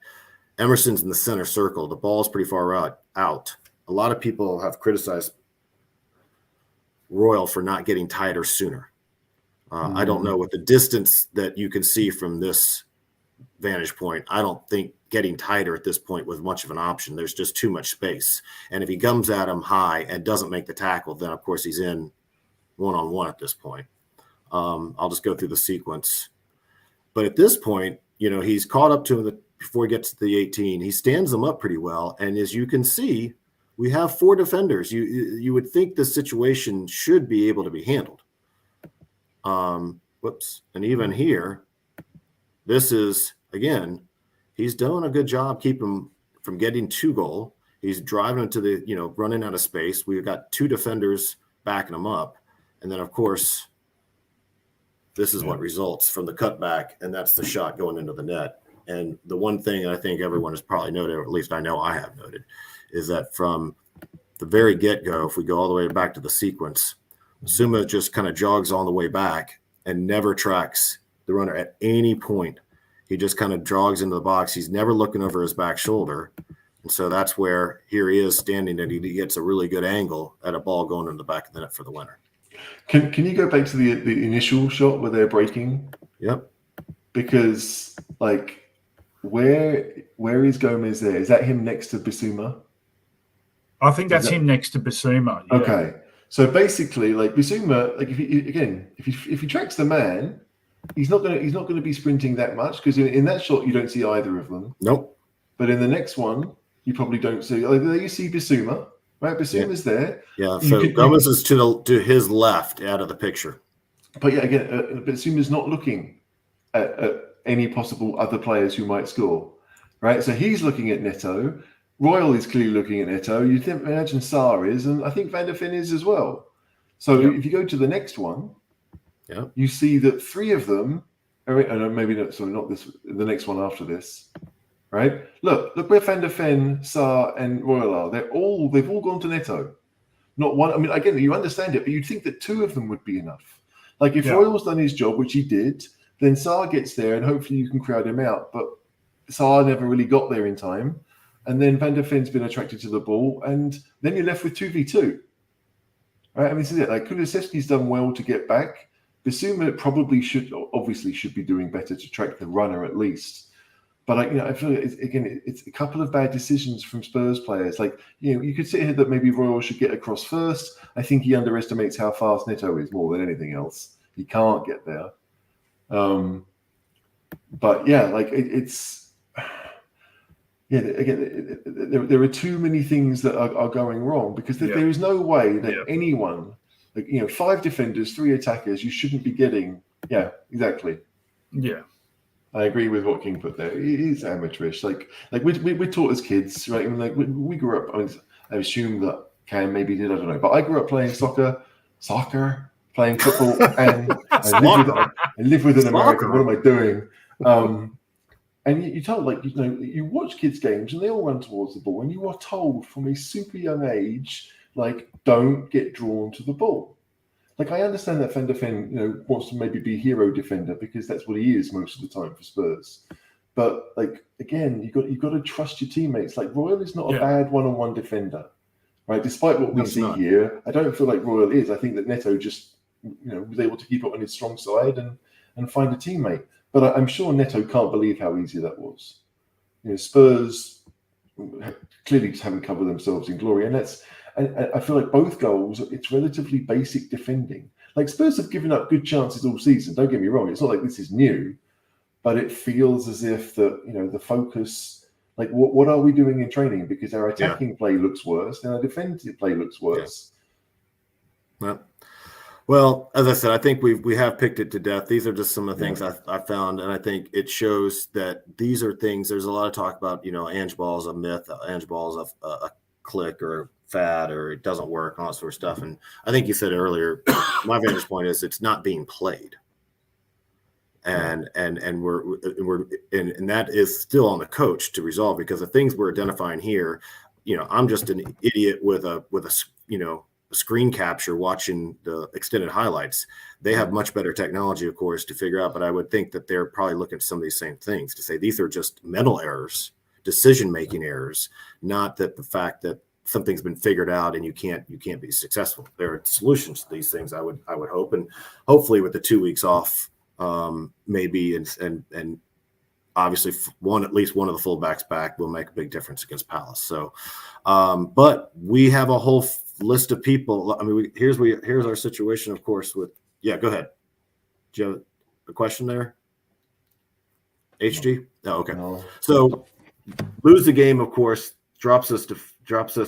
Emerson's in the center circle. The ball's pretty far out. A lot of people have criticized Royal for not getting tighter sooner. I don't know, with the distance that you can see from this vantage point, I don't think getting tighter at this point was much of an option. There's just too much space. And if he comes at him high and doesn't make the tackle, then of course he's in one-on-one at this point. I'll just go through the sequence. But at this point, he's caught up to him before he gets to the 18. He stands them up pretty well. And as you can see, we have 4 defenders. You would think the situation should be able to be handled. And even here, this is, again, he's doing a good job keeping him from getting to goal. He's driving into the, running out of space. We've got 2 defenders backing him up. And then, of course, this is what results from the cutback, and that's the shot going into the net. And the one thing I think everyone has probably noted, or at least I know I have noted, is that from the very get-go, if we go all the way back to the sequence, Suma just kind of jogs on the way back and never tracks the runner at any point. He just kind of jogs into the box. He's never looking over his back shoulder. And so that's where here he is standing, and he gets a really good angle at a ball going in the back of the net for the winner. Can you go back to the initial shot where they're breaking? Yep. Because, where is Gomez there? Is that him next to Bissouma? I think that's him next to Basuma. Yeah. Okay. So basically, Bissouma, if he tracks the man, he's not going to be sprinting that much, because in that shot you don't see either of them. Nope. But in the next one, you probably don't see. There you see Bissouma, right? Bissouma's there. Yeah. So Gomez is to his left out of the picture. But yeah, again, Bissouma's not looking at any possible other players who might score, right? So he's looking at Neto. Royal is clearly looking at Neto. You'd imagine Sarr is, and I think Van der Ven is as well. So if you go to the next one, you see that 3 of them, maybe not. Sorry, not this. The next one after this, right? Look where Van der Ven, Sarr, and Royal are. They've all gone to Neto. Not one. I mean, again, you understand it, but you'd think that 2 of them would be enough. If Royal's done his job, which he did, then Sarr gets there, and hopefully you can crowd him out. But Sarr never really got there in time. And then Van der Ven's been attracted to the ball, and then you're left with 2v2. Right? I mean, this is it. Kulusevski's done well to get back. Bissouma probably should be doing better to track the runner at least. But I feel it's a couple of bad decisions from Spurs players. You could sit here that maybe Royal should get across first. I think he underestimates how fast Neto is more than anything else. He can't get there. But yeah, it's. Yeah, again, there are too many things that are going wrong, because there is no way that anyone, 5 defenders, 3 attackers, you shouldn't be getting. Yeah, exactly. Yeah, I agree with what King put there. It is amateurish. We're taught as kids, right? I mean, we grew up. I assume that Cam maybe did. I don't know, but I grew up playing soccer, playing football, and I live with an American. What am I doing? And you're told, you watch kids' games and they all run towards the ball, and you are told from a super young age, don't get drawn to the ball. I understand that Van der Ven, wants to maybe be hero defender, because that's what he is most of the time for Spurs. But again, you've got to trust your teammates. Royal is not a bad one-on-one defender, right? Despite what we see here, I don't feel like Royal is. I think that Neto just, was able to keep it on his strong side and find a teammate. But I'm sure Neto can't believe how easy that was. Spurs clearly just haven't covered themselves in glory, and I feel like both goals, it's relatively basic defending. Spurs have given up good chances all season. Don't get me wrong; it's not like this is new, but it feels as if the focus. What are we doing in training? Because our attacking play looks worse, and our defensive play looks worse. Yeah. Well, as I said, I think we have picked it to death. These are just some of the things I found, and I think it shows that these are things. There's a lot of talk about, Ange Ball is a myth, Ange Ball is a click or a fad, or it doesn't work, all that sort of stuff. And I think you said earlier, my vantage point is it's not being played, and that is still on the coach to resolve, because the things we're identifying here, I'm just an idiot with a screen capture watching the extended highlights. They have much better technology, of course, to figure out, but I would think that they're probably looking at some of these same things to say these are just mental errors, decision-making errors, not that the fact that something's been figured out and you can't be successful. There are solutions to these things, I would hope, and hopefully with the 2 weeks off, maybe and obviously at least one of the fullbacks back will make a big difference against Palace. So, but we have a whole list of people. I mean, here's our situation, of course. Go ahead. Do you have a question there? HG? Oh, okay. No. So lose the game, of course, drops us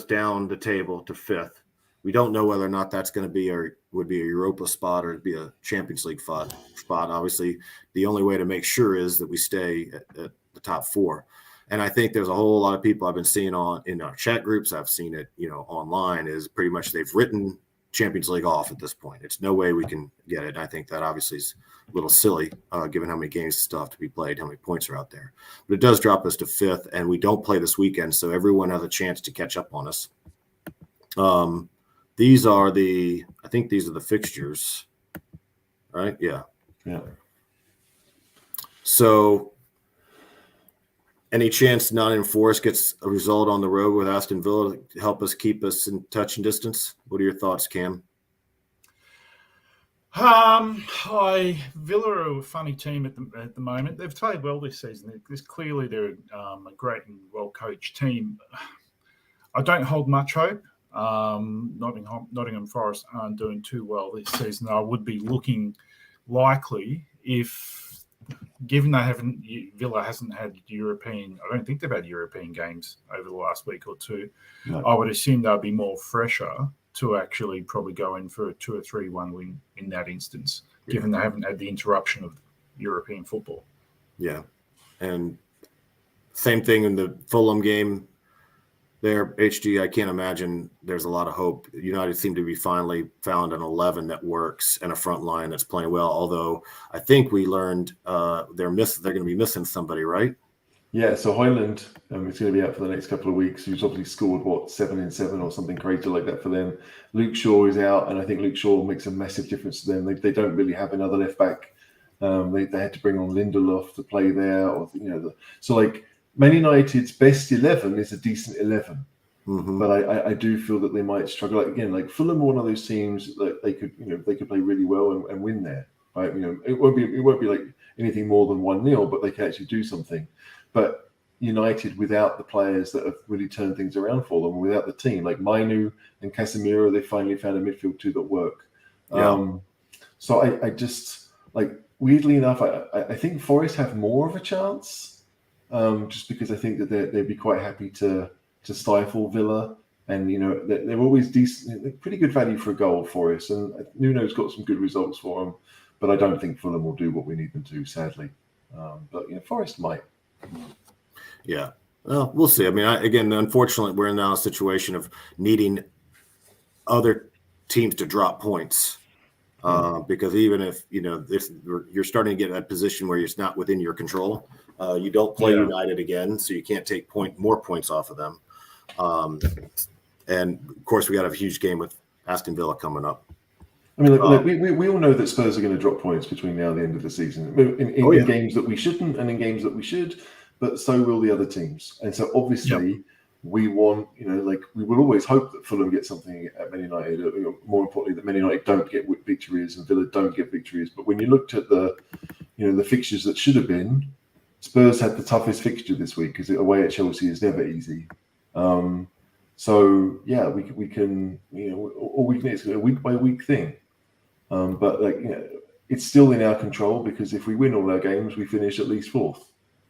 down the table to 5th. We don't know whether or not that's going to would be a Europa spot or be a Champions League spot. Obviously, the only way to make sure is that we stay at the top 4. And I think there's a whole lot of people I've been seeing in our chat groups. I've seen it, online, is pretty much they've written Champions League off at this point. It's no way we can get it. And I think that obviously is a little silly, given how many games still have to be played, how many points are out there. But it does drop us to 5th, and we don't play this weekend, so everyone has a chance to catch up on us. These are the fixtures, right? Yeah. Yeah. So any chance Nottingham Forest gets a result on the road with Aston Villa to help us keep us in touch and distance? What are your thoughts, Cam? Villa are a funny team at the moment. They've played well this season. Clearly they're a great and well-coached team. I don't hold much hope. Nottingham Forest aren't doing too well this season. I would be looking likely, if given Villa hasn't had European, I don't think they've had European games over the last week or two. No. I would assume they'll be more fresher to actually probably go in for a 2 or 3-1 win in that instance, given they haven't had the interruption of European football. Yeah. And same thing in the Fulham game there, HG. I can't imagine there's a lot of hope. United seem to be finally found an 11 that works and a front line that's playing well, although I think we learned they're going to be missing somebody, right? Yeah, so Hoyland is going to be out for the next couple of weeks. He's obviously scored, 7 in 7 or something crazy like that for them. Luke Shaw is out, and I think Luke Shaw makes a massive difference to them. They don't really have another left back. They had to bring on Lindelof to play there, Man United's best 11 is a decent 11, but I do feel that they might struggle. Like Fulham are one of those teams that they could play really well and win there. Right? It won't be like anything more than 1-0, but they can actually do something. But United, without the players that have really turned things around for them, without the team like Mainu and Casemiro, they finally found a midfield two that work. Yeah. So I just weirdly enough, I think Forest have more of a chance. Just because I think that they'd be quite happy to stifle Villa, and they're always decent, they're pretty good value for a goal for us. And Nuno's got some good results for them, but I don't think Fulham will do what we need them to, sadly. But Forest might. Yeah, well, we'll see. I mean, again, unfortunately, we're now in a situation of needing other teams to drop points. Because even if you're starting to get that position where it's not within your control, you don't play United again, so you can't take more points off of them. And of course, we got a huge game with Aston Villa coming up. I mean, we all know that Spurs are going to drop points between now and the end of the season in games that we shouldn't and in games that we should, but so will the other teams. And so obviously. We want, we will always hope that Fulham get something at Man United. More importantly, that Man United don't get victories and Villa don't get victories. But when you looked at the fixtures that should have been, Spurs had the toughest fixture this week because away at Chelsea is never easy. So yeah, we can, all we can, it's a week by week thing. But it's still in our control because if we win all our games, we finish at least 4th,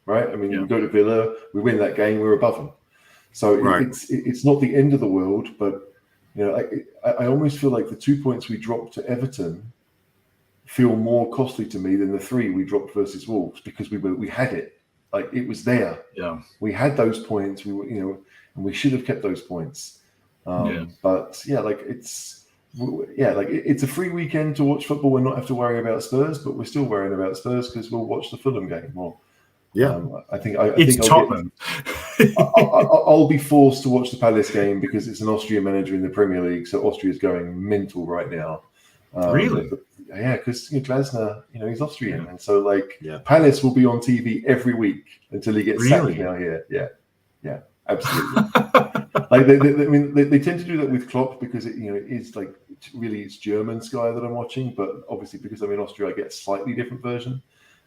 right? I mean, we go to Villa, we win that game, we're above them. So it's not the end of the world, but You know, I almost feel like the 2 points we dropped to Everton feel more costly to me than the 3 we dropped versus Wolves, because we had it, like it was there. Yeah, we had those points. We were, and we should have kept those points. But yeah, like it's a free weekend to watch football and not have to worry about Spurs, but we're still worrying about Spurs because we'll watch the Fulham game. Well, I think Tottenham. I'll be forced to watch the Palace game because it's an Austrian manager in the Premier League, so Austria's going mental right now. Really? Yeah, because Glasner, he's Austrian, and so Palace will be on TV every week until he gets sacked now here. Yeah, absolutely. they tend to do that with Klopp because it is like really it's German Sky that I'm watching, but obviously because I'm in Austria, I get a slightly different version.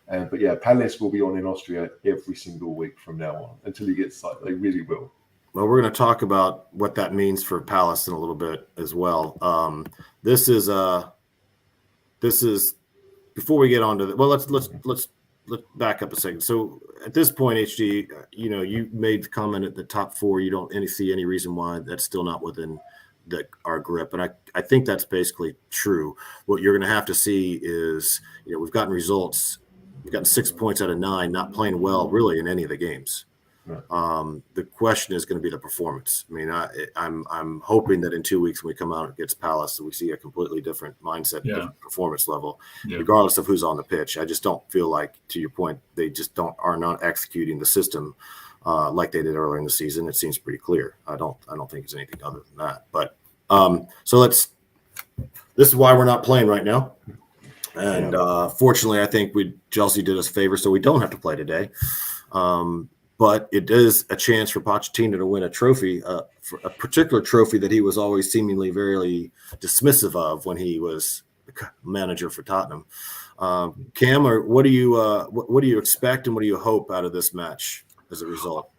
But yeah, Palace will be on in Austria every single week from now on until he gets sacked. They really will. Well, we're going to talk about what that means for Palace in a little bit as well. This is before we get on to let's back up a second. So at this point, HG, you made the comment at the top 4. You don't see any reason why that's still not within our grip, and I think that's basically true. What you're going to have to see is we've gotten results. We've gotten 6 points out of 9, not playing well really in any of the games. Right. The question is going to be the performance. I mean, I'm hoping that in 2 weeks when we come out against Palace, we see a completely different mindset, different performance level, regardless of who's on the pitch. I just don't feel like, to your point, they just are not executing the system like they did earlier in the season. It seems pretty clear. I don't think it's anything other than that. But so this is why we're not playing right now. And fortunately, I think Chelsea did us a favor, so we don't have to play today. But it is a chance for Pochettino to win a trophy, for a particular trophy that he was always seemingly very dismissive of when he was the manager for Tottenham. Cam, or what do you expect and what do you hope out of this match as a result?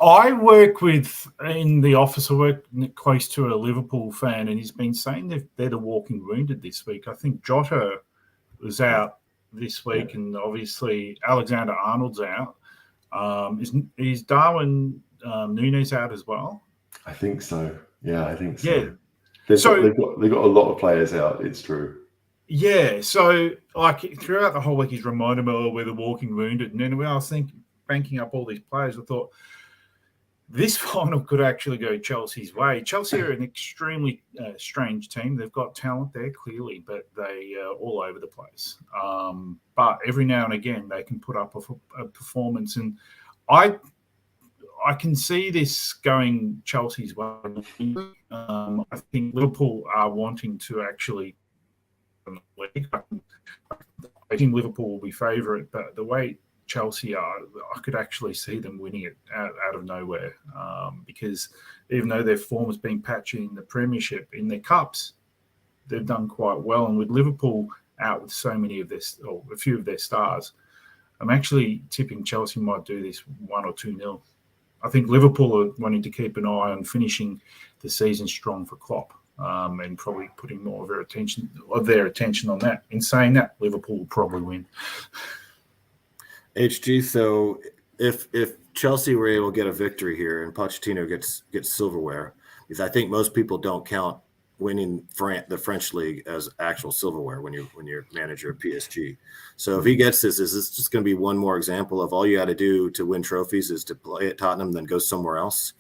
I work in the office. I work close to a Liverpool fan, and he's been saying they're the walking wounded this week. I think Jota was out this week, and obviously Alexander-Arnold's out. Is Darwin Núñez out as well? I think so. Yeah, I think so. Yeah. They've got a lot of players out. It's true. Yeah. So throughout the whole week, he's reminded me we're the walking wounded. And then when I was banking up all these players, I thought this final could actually go Chelsea's way. Chelsea are an extremely strange team. They've got talent there, clearly, but they are all over the place. But every now and again, they can put up a performance. And I can see this going Chelsea's way. I think Liverpool are wanting to actually I think Liverpool will be favourite, but the way Chelsea are, I could actually see them winning it out of nowhere because even though their form has been patchy in the Premiership, in their cups, they've done quite well. And with Liverpool out with so many of a few of their stars, I'm actually tipping Chelsea might do this 1 or 2-0. I think Liverpool are wanting to keep an eye on finishing the season strong for Klopp and probably putting more of their attention on that. In saying that, Liverpool will probably win. HG, so if Chelsea were able to get a victory here and Pochettino gets silverware, because I think most people don't count winning the French league as actual silverware when you're manager of PSG. So if he gets this, is this just going to be one more example of all you got to do to win trophies is to play at Tottenham, then go somewhere else?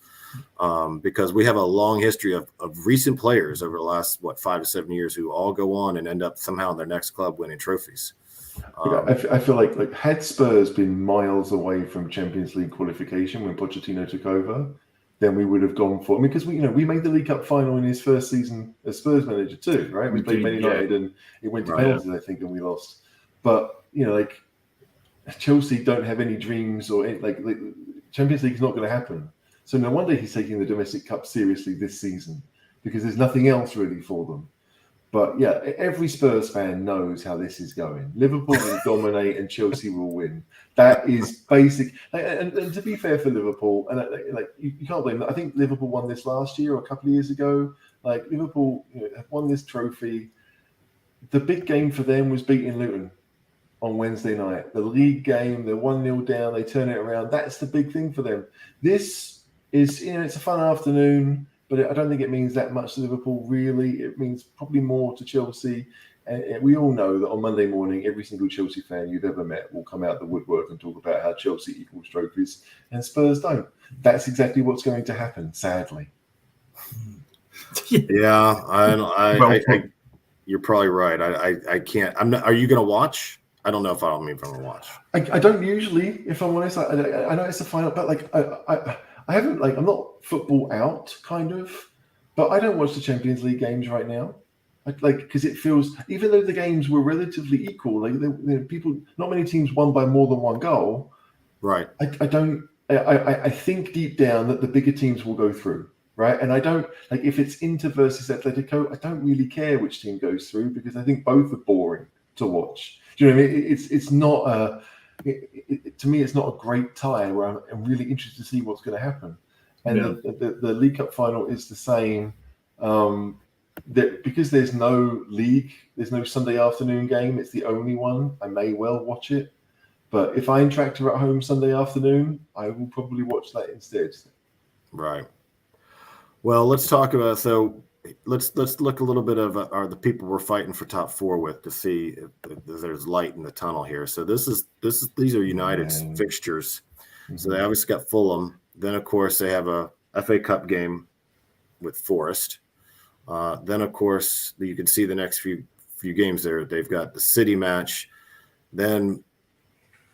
Because we have a long history of recent players over the last 5 to 7 years who all go on and end up somehow in their next club winning trophies. I feel like had Spurs been miles away from Champions League qualification when Pochettino took over, then we would have gone for. I mean, because we made the League Cup final in his first season as Spurs manager too, right? We played Man United and it went to penalties, I think, and we lost. But Chelsea don't have any dreams or Champions League is not going to happen. So no wonder he's taking the domestic cup seriously this season because there's nothing else really for them. But yeah, every Spurs fan knows how this is going. Liverpool will dominate and Chelsea will win. That is basic. And to be fair for Liverpool, and you can't blame them. I think Liverpool won this last year or a couple of years ago. Liverpool have won this trophy. The big game for them was beating Luton on Wednesday night. The league game, they're 1-0 down, they turn it around. That's the big thing for them. This is, it's a fun afternoon. but I don't think it means that much to Liverpool, really. It means probably more to Chelsea. And we all know that on Monday morning, every single Chelsea fan you've ever met will come out the woodwork and talk about how Chelsea equals trophies and Spurs don't. That's exactly what's going to happen, sadly. Yeah, you're probably right. I can't. I'm not. Are you going to watch? I don't know if I'm even going to watch. I don't usually, if I'm honest. I know it's the final, but like I haven't, like, I'm not football out kind of, but I don't watch the Champions League games right now. Because it feels, even though the games were relatively equal, like people, not many teams won by more than one goal. Right. I think deep down that the bigger teams will go through, right? And I don't, like, if it's Inter versus Atletico, I don't really care which team goes through because I think both are boring to watch. Do you know what I mean? It's not to me, it's not a great tie where I'm really interested to see what's going to happen. And the League Cup final is the same. That because there's no league, there's no Sunday afternoon game. It's the only one. I may well watch it, but if Eintracht are at home Sunday afternoon, I will probably watch that instead. Right. Well, let's talk about. So let's look a little bit of are the people we're fighting for top four with to see if there's light in the tunnel here. So these are United's fixtures. Mm-hmm. So they obviously got Fulham. Then of course they have a FA Cup game with Forest. Then, of course, you can see the next few games there. They've got the City match, then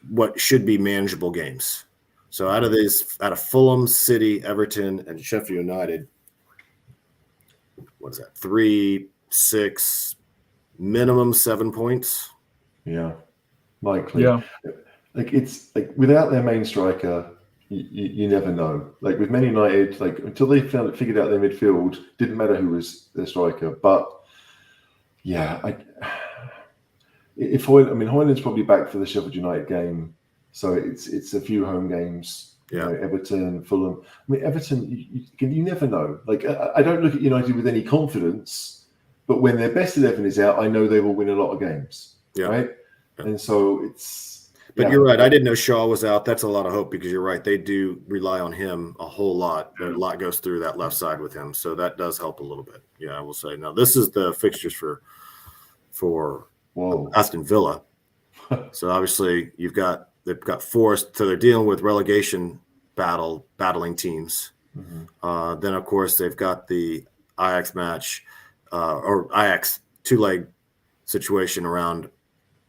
what should be manageable games. So out of Fulham, City, Everton, and Sheffield United, what is that? 3, 6, minimum 7 points. Yeah, likely. Yeah, like it's like without their main striker. You never know. Like with Man United, like until they figured out their midfield, didn't matter who was their striker. But yeah, Højlund's probably back for the Sheffield United game, so it's a few home games. Yeah, Everton, Fulham. I mean, Everton, you never know. Like I don't look at United with any confidence, but when their best 11 is out, I know they will win a lot of games. Yeah, right. Yeah. And so it's. But you're right. I didn't know Shaw was out. That's a lot of hope because you're right. They do rely on him a whole lot. A lot goes through that left side with him, so that does help a little bit. Yeah, I will say. Now this is the fixtures for Aston Villa. So obviously they've got Forest, so they're dealing with relegation battling teams. Mm-hmm. Then of course they've got the Ajax match or Ajax 2-leg situation around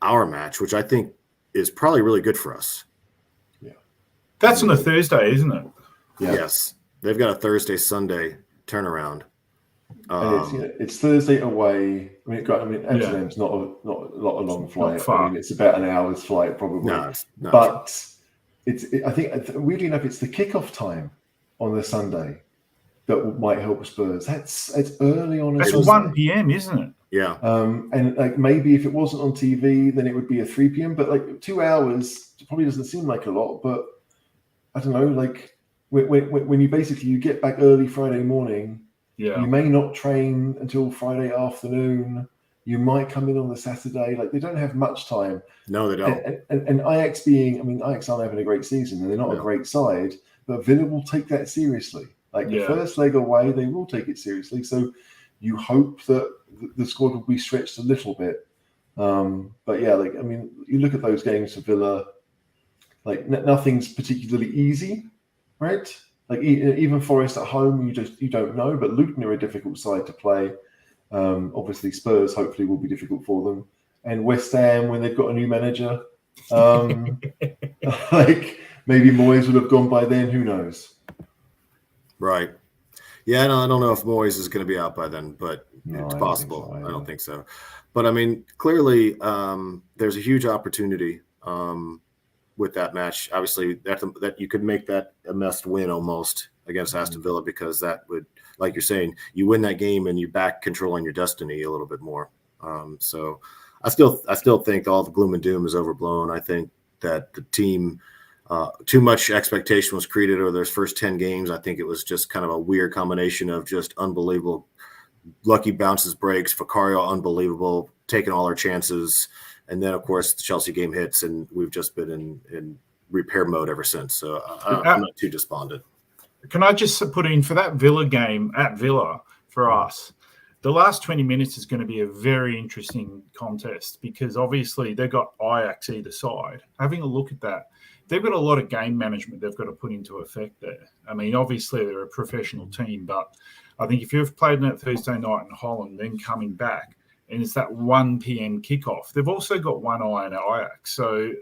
our match, which I think is probably really good for us. Yeah. That's on a Thursday, isn't it? Yeah. Yes. They've got a Thursday, Sunday turnaround. And it's Thursday away. Amsterdam's not a long flight. It's about an hour's flight probably. No, it's not. But I think weirdly enough, it's the kickoff time on the Sunday that might help Spurs. It's early on. It's 1 p.m., isn't it? Yeah. And like maybe if it wasn't on TV, then it would be a 3 p.m. But like 2 hours probably doesn't seem like a lot. But I don't know. Like when you get back early Friday morning, you may not train until Friday afternoon. You might come in on the Saturday. Like they don't have much time. No, they don't. And Ajax Ajax aren't having a great season, and they're not a great side. But Villa will take that seriously. Like the first leg away, they will take it seriously. So you hope that the squad will be stretched a little bit. But yeah, you look at those games for Villa, like nothing's particularly easy, right? Like even Forest at home, you don't know. But Luton are a difficult side to play. Obviously, Spurs hopefully will be difficult for them, and West Ham when they've got a new manager. Like maybe Moyes would have gone by then. Who knows? Right. Yeah, no, I don't know if Moyes is going to be out by then, but it's possible. I don't think so. But I mean, clearly, there's a huge opportunity with that match. Obviously, that you could make that a must-win almost against Aston Villa because that would, like you're saying, you win that game and you back controlling your destiny a little bit more. So I still think all the gloom and doom is overblown. I think that the team. Too much expectation was created over those first 10 games. I think it was just kind of a weird combination of just unbelievable lucky bounces, breaks, Vicario unbelievable, taking all our chances. And then, of course, the Chelsea game hits, and we've just been in repair mode ever since. So I'm not too despondent. Can I just put in for that Villa game at Villa for us? The last 20 minutes is going to be a very interesting contest because obviously they've got Ajax either side. Having a look at that, they've got a lot of game management they've got to put into effect there. I mean, obviously they're a professional team, but I think if you've played that Thursday night in Holland, then coming back, and it's that 1 p.m. kickoff, they've also got one eye on Ajax. So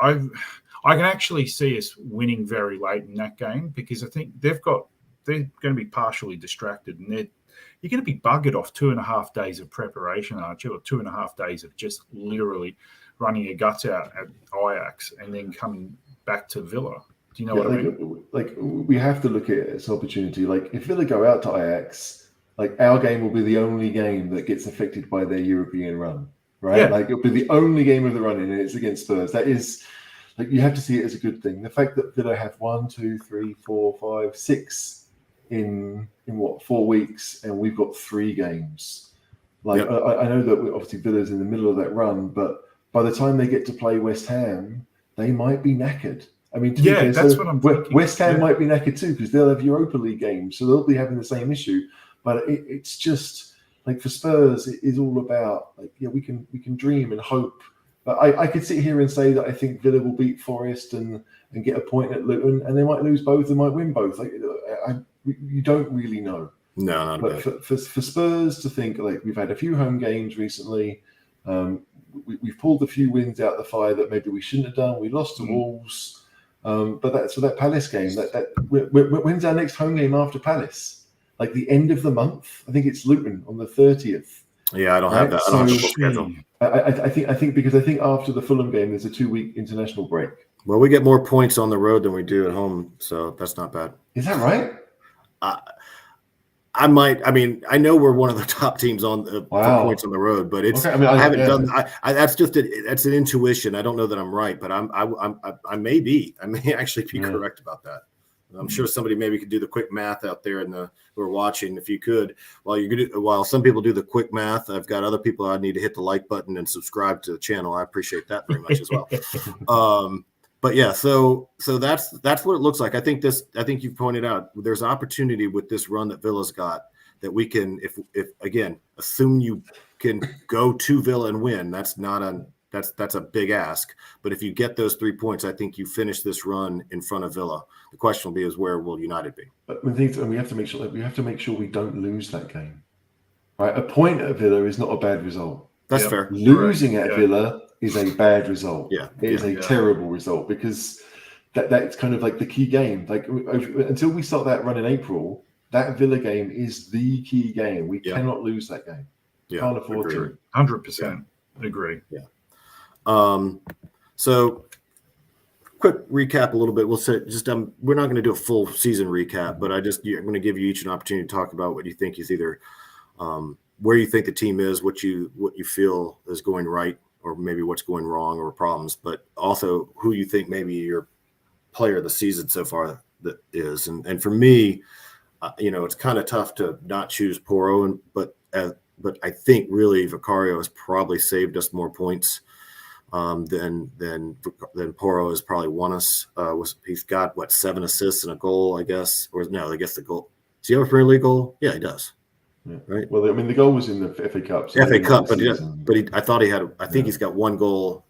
I can actually see us winning very late in that game because I think they're going to be partially distracted, and you're going to be buggered off 2.5 days of preparation, aren't you? Or 2.5 days of just literally running your guts out at Ajax and then coming back to Villa. Do you know what I mean? Like, we have to look at it as an opportunity. Like, if Villa go out to Ajax, like, our game will be the only game that gets affected by their European run, right? Yeah. Like, it'll be the only game of the run, and it's against Spurs. That is, like, you have to see it as a good thing. The fact that Villa have 1, 2, 3, 4, 5, 6 in 4 weeks, and we've got 3 games. Like, yep. I know that obviously Villa's in the middle of that run, but by the time they get to play West Ham, they might be knackered. I mean, that's what I'm thinking. West Ham might be knackered too because they'll have Europa League games, so they'll be having the same issue. But it's just like for Spurs, it is all about like, yeah, we can dream and hope. But I could sit here and say that I think Villa will beat Forest and get a point at Luton, and they might lose both, they might win both. Like, you don't really know. No, not but for Spurs to think like we've had a few home games recently. We've pulled a few wins out the fire that maybe we shouldn't have done. We lost to Wolves. But that's for that Palace game. When's our next home game after Palace? Like the end of the month? I think it's Luton on the 30th. Yeah, I don't have that. I don't have the schedule. I think because I think after the Fulham game, there's a 2-week international break. Well, we get more points on the road than we do at home, so that's not bad. Is that right? I know we're one of the top teams on for points on the road, but it's. Okay. I haven't done. That's just that's an intuition. I don't know that I'm right, but I may be. I may actually be correct about that. I'm sure somebody maybe could do the quick math out there who are watching. If you could, while some people do the quick math, I've got other people I need to hit the like button and subscribe to the channel. I appreciate that very much as well. But yeah, so that's what it looks like. I think you've pointed out there's opportunity with this run that Villa's got that we can, if again, assume you can go to Villa and win. That's a big ask. But if you get those 3 points, I think you finish this run in front of Villa. The question will be is where will United be? But we have to make sure we don't lose that game. Right, a point at Villa is not a bad result. That's fair. Losing at Villa is a bad result. Yeah, it is a terrible result because that's kind of like the key game. Like until we start that run in April, that Villa game is the key game. We cannot lose that game. Yeah, can't afford to. 100% agree. Yeah. So quick recap a little bit. We'll say just we're not going to do a full season recap, but I'm going to give you each an opportunity to talk about what you think is either where you think the team is, what you feel is going right, or maybe what's going wrong or problems, but also who you think maybe your player of the season so far that is. And for me, it's kind of tough to not choose Porro, but I think really Vicario has probably saved us more points than Porro has probably won us. He's got 7 assists and a goal, I guess, or no, I guess the goal. Does he have a Premier League goal? Yeah, he does. Yeah. Right. Well, I mean, the goal was in the FA Cup. So FA Cup, I thought he had. I think he's got 1 goal.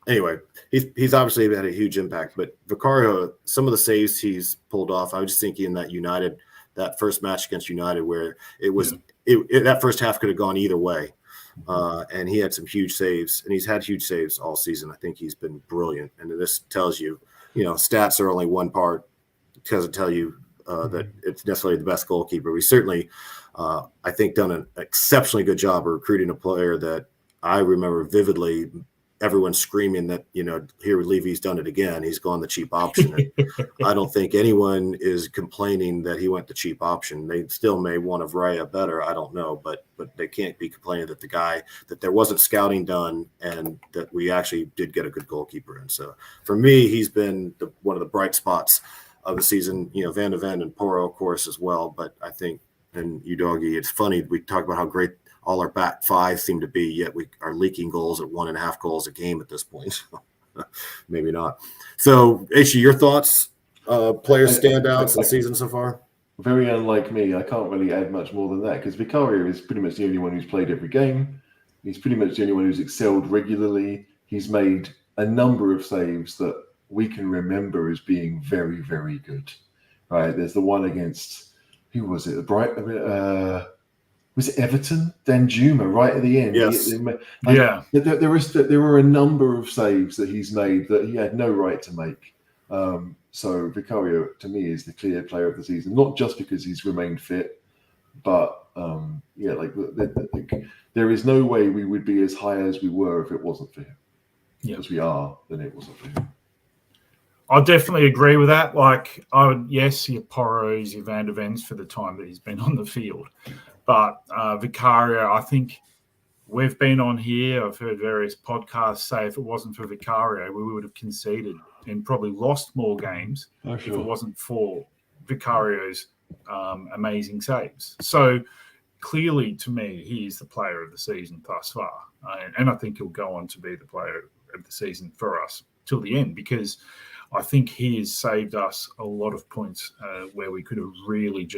Anyway, he's obviously had a huge impact. But Vicario, some of the saves he's pulled off, I was just thinking that first match against United, where it was that first half could have gone either way, and he had some huge saves, and he's had huge saves all season. I think he's been brilliant, and this tells you, stats are only one part. It doesn't tell you that it's necessarily the best goalkeeper. We certainly, I think, done an exceptionally good job of recruiting a player that I remember vividly. Everyone screaming that, here Levy's done it again. He's gone the cheap option. I don't think anyone is complaining that he went the cheap option. They still may want Vraya better. I don't know, but they can't be complaining that there wasn't scouting done and that we actually did get a good goalkeeper. And so for me, he's been one of the bright spots of the season. Van de Ven and Porro, of course, as well. But I think, and Udogie, it's funny, we talk about how great all our back 5 seem to be, yet we are leaking goals at 1.5 goals a game at this point. Maybe not. So, Ishi, your thoughts Player standouts in the season so far? Very unlike me, I can't really add much more than that because Vicario is pretty much the only one who's played every game. He's pretty much the only one who's excelled regularly. He's made a number of saves that we can remember as being very, very good. Right? There's the one against, who was it? Was it Everton? Danjuma right at the end. Yes. There were a number of saves that he's made that he had no right to make. So Vicario, to me, is the clear player of the season, not just because he's remained fit, but there is no way we would be as high as we were if it wasn't for him. As we are, then it wasn't for him. I definitely agree with that. Like, I would, yes, your Porros, your Van der Vens for the time that he's been on the field. But Vicario, I think we've been on here. I've heard various podcasts say if it wasn't for Vicario, we would have conceded and probably lost more games if it wasn't for Vicario's amazing saves. So clearly, to me, he is the player of the season thus far. And I think he'll go on to be the player of the season for us till the end, because I think he has saved us a lot of points where we could have really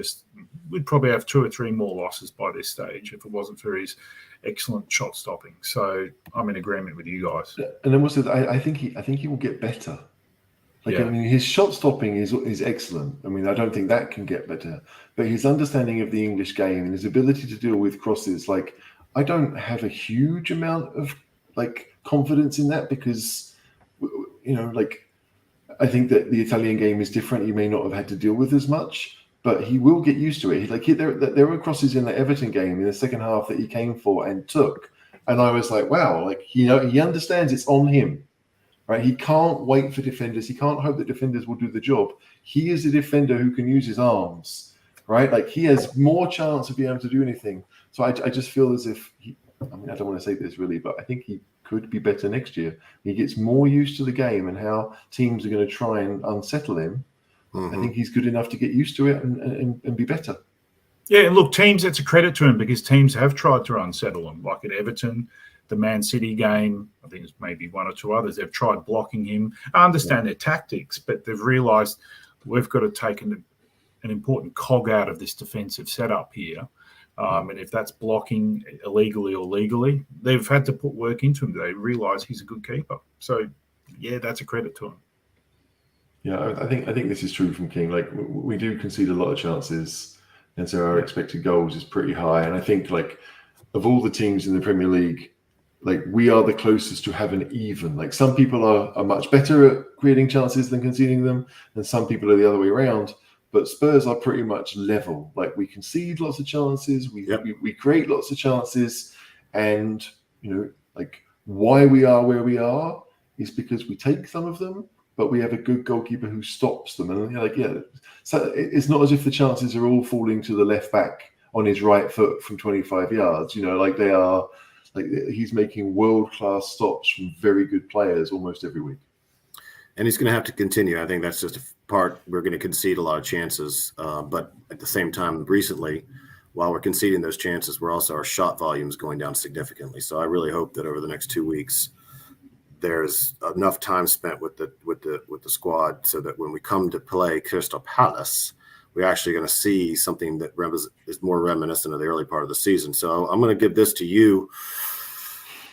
we'd probably have 2 or 3 more losses by this stage if it wasn't for his excellent shot stopping. So I'm in agreement with you guys. And then I think he will get better. I mean, his shot stopping is excellent. I mean, I don't think that can get better. But his understanding of the English game and his ability to deal with crosses, I don't have a huge amount of confidence in that because, I think that the Italian game is different. He may not have had to deal with as much, but he will get used to it. There were crosses in the Everton game in the second half that he came for and took, and I was like, wow, he understands it's on him. Right? He can't wait for defenders. He can't hope that defenders will do the job. He is a defender who can use his arms, right? He has more chance of being able to do anything. So I just feel as if I don't want to say this really, but I think he could be better next year. He gets more used to the game and how teams are going to try and unsettle him. Mm-hmm. I think he's good enough to get used to it and be better. Yeah, and look, teams, it's a credit to him because teams have tried to unsettle him, like at Everton. The Man City game, I think there's maybe 1 or 2 others. They've tried blocking him. I understand their tactics, but they've realised we've got to take an important cog out of this defensive setup here. And if that's blocking illegally or legally, they've had to put work into him. They realise he's a good keeper. So, yeah, that's a credit to him. Yeah, I think this is true from King. We do concede a lot of chances, and so our expected goals is pretty high. And I think of all the teams in the Premier League, we are the closest to having even. Some people are much better at creating chances than conceding them, and some people are the other way around. But Spurs are pretty much level. We concede lots of chances, we create lots of chances, and why we are where we are is because we take some of them, but we have a good goalkeeper who stops them. And so it's not as if the chances are all falling to the left back on his right foot from 25 yards. They are. He's making world-class stops from very good players almost every week. And he's going to have to continue. I think that's just a part. We're going to concede a lot of chances. But at the same time, recently, while we're conceding those chances, our shot volume is going down significantly. So I really hope that over the next 2 weeks, there's enough time spent with the squad so that when we come to play Crystal Palace, we're actually going to see something that is more reminiscent of the early part of the season. So I'm going to give this to you,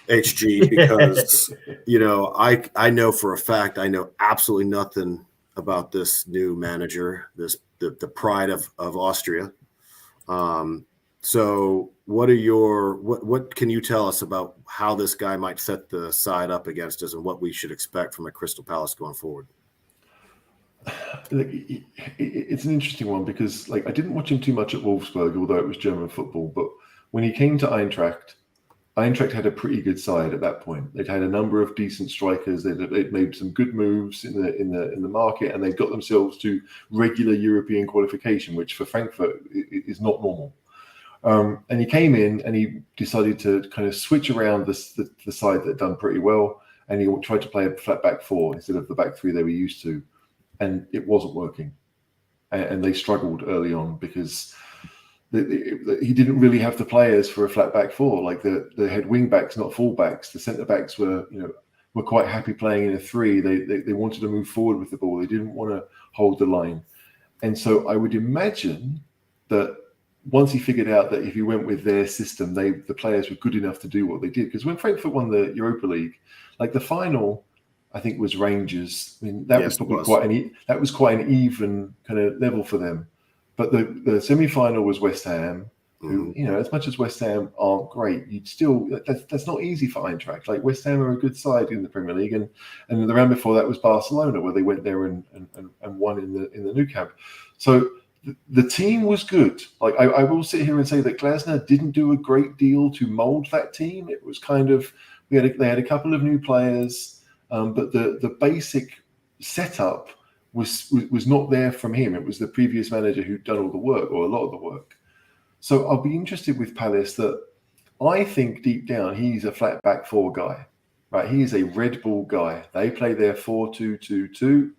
HG, because I know for a fact I know absolutely nothing about this new manager, the pride of Austria. So what can you tell us about how this guy might set the side up against us and what we should expect from a Crystal Palace going forward? It's an interesting one because I didn't watch him too much at Wolfsburg, although it was German football. But when he came to Eintracht had a pretty good side at that point. They'd had a number of decent strikers. They'd made some good moves in the market, and they got themselves to regular European qualification, which for Frankfurt is not normal. And he came in and he decided to kind of switch around the side that had done pretty well, and he tried to play a flat back 4 instead of the back 3 they were used to. And it wasn't working, and they struggled early on because he didn't really have the players for a flat back 4. The head wing backs, not full backs. The centre backs were were quite happy playing in a 3. They wanted to move forward with the ball. They didn't want to hold the line. And so I would imagine that once he figured out that if he went with their system, the players were good enough to do what they did. Because when Frankfurt won the Europa League, like the final, I think was Rangers. I mean, that was probably quite an even kind of level for them. But the semi-final was West Ham, who, as much as West Ham aren't great, you'd still that's not easy for Eintracht. Like West Ham are a good side in the Premier League, and the round before that was Barcelona, where they went there and won in the Nou Camp. So the team was good. Like I will sit here and say that Glasner didn't do a great deal to mold that team. It was kind of they had a couple of new players, but the basic setup was not there from him. It was the previous manager who'd done all the work, or a lot of the work. So I'll be interested with Palace. That I think deep down he's a flat back 4 guy, right? He is a Red Bull guy. They play their 4-2-2-2,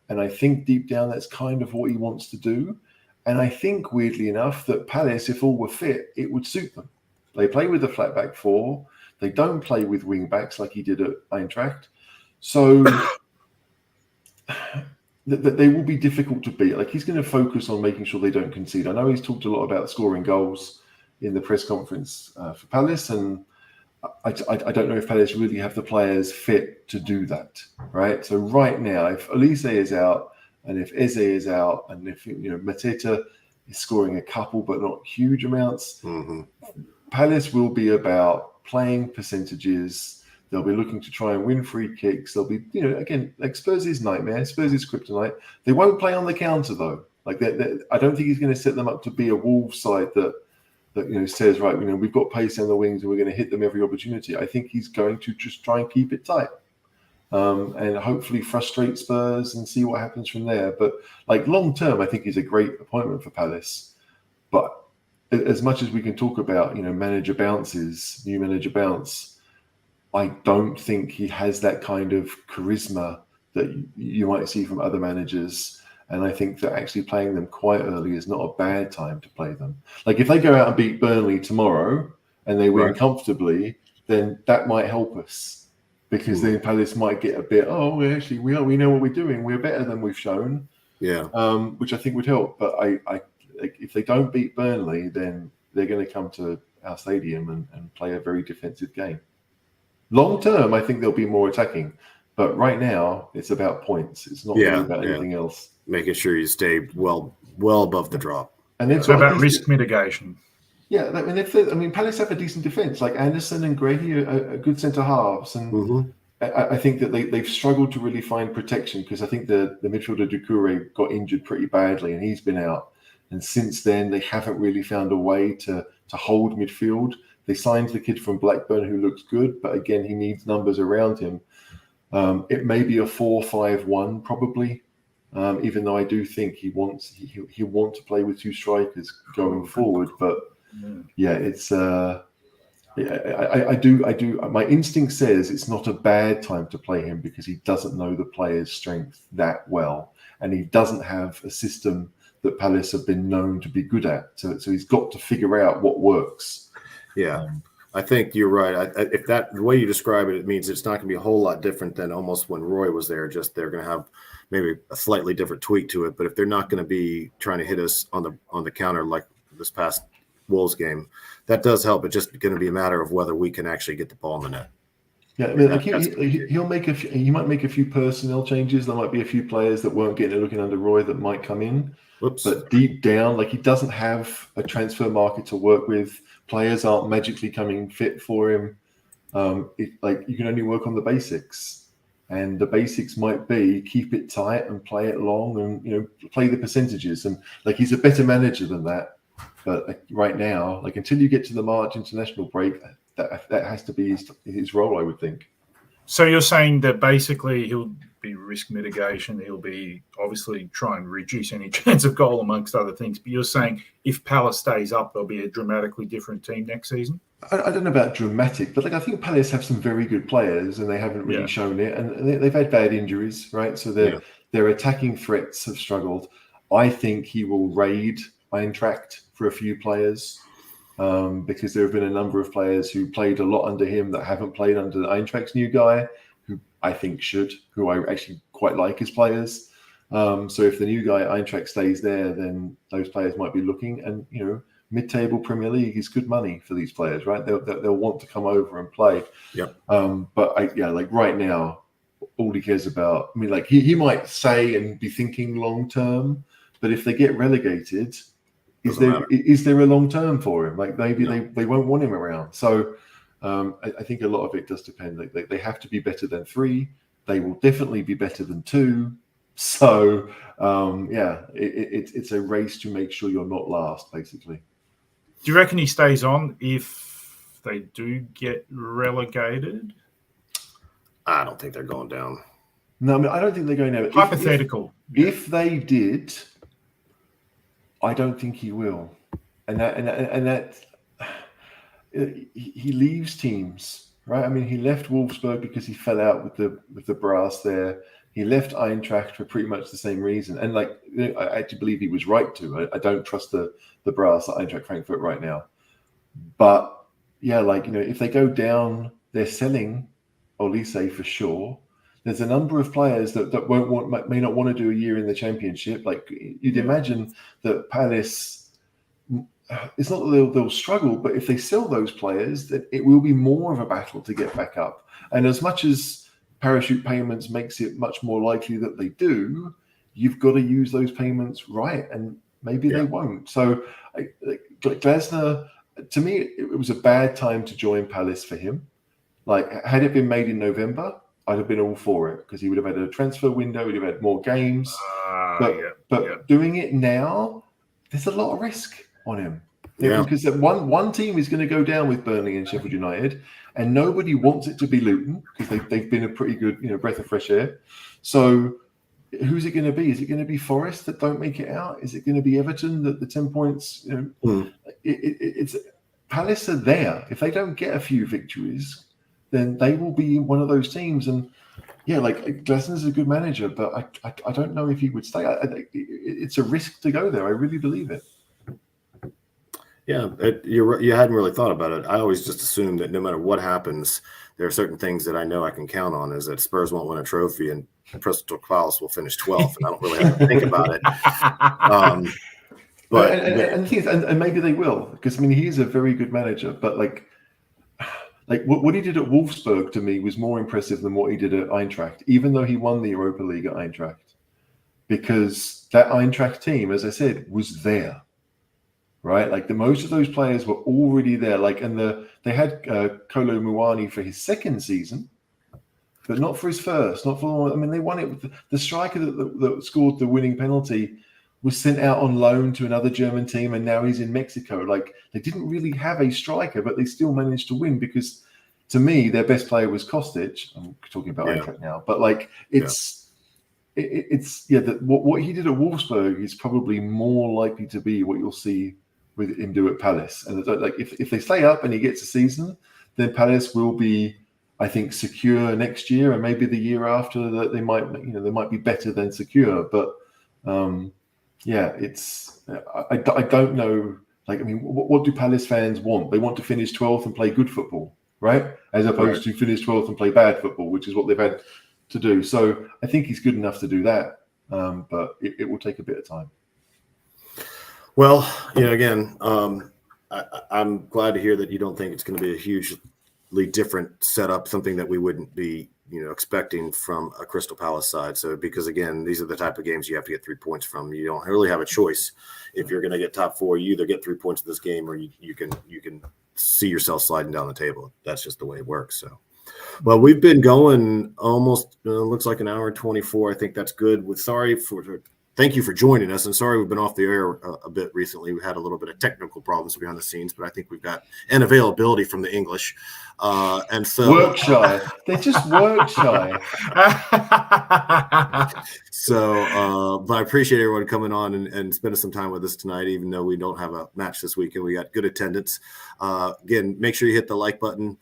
and I think deep down that's kind of what he wants to do. And I think weirdly enough that Palace, if all were fit, it would suit them. They play with a flat back 4. They don't play with wing backs like he did at Eintracht. So they will be difficult to beat. Like he's going to focus on making sure they don't concede. I know he's talked a lot about scoring goals in the press conference for Palace, and I don't know if Palace really have the players fit to do that, right? So right now, if Elise is out, and if Eze is out, and if Mateta is scoring a couple but not huge amounts, Palace will be about playing percentages. They'll be looking to try and win free kicks. They'll be, again, like Spurs' nightmare, Spurs' kryptonite. They won't play on the counter, though. Like, I don't think he's going to set them up to be a Wolves side that says, right, we've got pace on the wings and we're going to hit them every opportunity. I think he's going to just try and keep it tight and hopefully frustrate Spurs and see what happens from there. But, like, long term, I think he's a great appointment for Palace. But as much as we can talk about, manager bounces, new manager bounce, I don't think he has that kind of charisma that you might see from other managers. And I think that actually playing them quite early is not a bad time to play them. Like if they go out and beat Burnley tomorrow and they win comfortably, then that might help us. Because then Palace might get a bit, we know what we're doing. We're better than we've shown. Yeah. Which I think would help. But if they don't beat Burnley, then they're going to come to our stadium and play a very defensive game. Long term, I think they'll be more attacking, but right now it's about points. It's not really about anything else. Making sure you stay well above the drop. And it's about risk mitigation. Yeah, I mean, Palace have a decent defense. Like Anderson and Grady are good centre halves, and I think that they've struggled to really find protection because I think the midfielder Doucouré got injured pretty badly, and he's been out. And since then, they haven't really found a way to hold midfield. They signed the kid from Blackburn who looks good, but again, he needs numbers around him. It may be a 4-5-1 probably, even though I do think he want to play with 2 strikers going forward. But it's I do. My instinct says it's not a bad time to play him because he doesn't know the player's strength that well, and he doesn't have a system that Palace have been known to be good at. So he's got to figure out what works. Yeah, I think you're right. If the way you describe it, it means it's not going to be a whole lot different than almost when Roy was there. Just they're going to have maybe a slightly different tweak to it. But if they're not going to be trying to hit us on the counter like this past Wolves game, that does help. It's just going to be a matter of whether we can actually get the ball in the net. Yeah, I mean, he might make a few personnel changes. There might be a few players that weren't getting a look in under Roy that might come in. But deep down, like he doesn't have a transfer market to work with. Players aren't magically coming fit for him. You can only work on the basics, and the basics might be keep it tight and play it long, and play the percentages. And like he's a better manager than that. But right now, like until you get to the March international break, that has to be his role, I would think. So you're saying that basically he'll be risk mitigation. He'll be obviously try and reduce any chance of goal amongst other things. But you're saying if Palace stays up, there'll be a dramatically different team next season? I don't know about dramatic, but I think Palace have some very good players and they haven't really shown it. And they've had bad injuries, right? So their attacking threats have struggled. I think he will raid Eintracht for a few players because there have been a number of players who played a lot under him that haven't played under Eintracht's new guy, who I think should, who I actually quite like as players. So if the new guy at Eintracht stays there, then those players might be looking. And mid-table Premier League is good money for these players, right? They'll want to come over and play. Yep. But like right now, all he cares about. I mean, like he might say and be thinking long term, but if they get relegated, is there a long term for him? Like maybe they won't want him around. So I think a lot of it does depend. Like they have to be better than 3. They will definitely be better than 2. So it's a race to make sure you're not last, basically. Do you reckon he stays on if they do get relegated? I don't think they're going down. No, I mean, I don't think they're going down. Hypothetical. If they did, I don't think he will. And that he leaves teams, right? I mean, he left Wolfsburg because he fell out with the brass there. He left Eintracht for pretty much the same reason. And I actually believe he was right to. I don't trust the brass at Eintracht Frankfurt right now. But yeah, if they go down, they're selling Olise for sure. There's a number of players that may not want to do a year in the Championship. Like you'd imagine that Palace, it's not that they'll struggle, but if they sell those players, that it will be more of a battle to get back up. And as much as parachute payments makes it much more likely that they do, you've got to use those payments right, and maybe they won't. So Glasner, to me, it was a bad time to join Palace for him. Like, had it been made in November, I'd have been all for it because he would have had a transfer window, he'd have had more games. But doing it now, there's a lot of risk on him. Yeah. Because one team is going to go down with Burnley and Sheffield United, and nobody wants it to be Luton because they've been a pretty good breath of fresh air. So who's it going to be? Is it going to be Forest that don't make it out? Is it going to be Everton that the 10 points? It's Palace are there. If they don't get a few victories, then they will be one of those teams. And yeah, Glasner's a good manager, but I don't know if he would stay. It's a risk to go there. I really believe it. Yeah, you hadn't really thought about it. I always just assumed that no matter what happens, there are certain things that I know I can count on, is that Spurs won't win a trophy and Crystal Palace will finish 12th, and I don't really have to think about it. But the thing is, and maybe they will, because I mean, he is a very good manager, but what he did at Wolfsburg to me was more impressive than what he did at Eintracht, even though he won the Europa League at Eintracht, because that Eintracht team, as I said, was there. Right, most of those players were already there. They had Kolo Muani for his second season, but not for his first. Not for. I mean, they won it with the striker that scored the winning penalty was sent out on loan to another German team, and now he's in Mexico. They didn't really have a striker, but they still managed to win because, to me, their best player was Kostic. I'm talking about Eintracht now, but what he did at Wolfsburg is probably more likely to be what you'll see with him do at Palace. And if they stay up and he gets a season, then Palace will be, I think, secure next year, and maybe the year after that they might be better than secure. But I don't know. What do Palace fans want? They want to finish 12th and play good football, right? As opposed to finish 12th and play bad football, which is what they've had to do. So I think he's good enough to do that, but it will take a bit of time. Well, again, I'm glad to hear that you don't think it's going to be a hugely different setup, something that we wouldn't be, expecting from a Crystal Palace side. So, because again, these are the type of games you have to get 3 points from. You don't really have a choice. If you're going to get top 4, you either get 3 points in this game, or you can see yourself sliding down the table. That's just the way it works. So, well, we've been going almost looks like an hour and 24. I think that's good. Thank you for joining us. And sorry we've been off the air a bit recently. We had a little bit of technical problems behind the scenes, but I think we've got an availability from the English. And so work shy. They just work shy. So, but I appreciate everyone coming on and spending some time with us tonight, even though we don't have a match this weekend. We got good attendance. Again, make sure you hit the like button.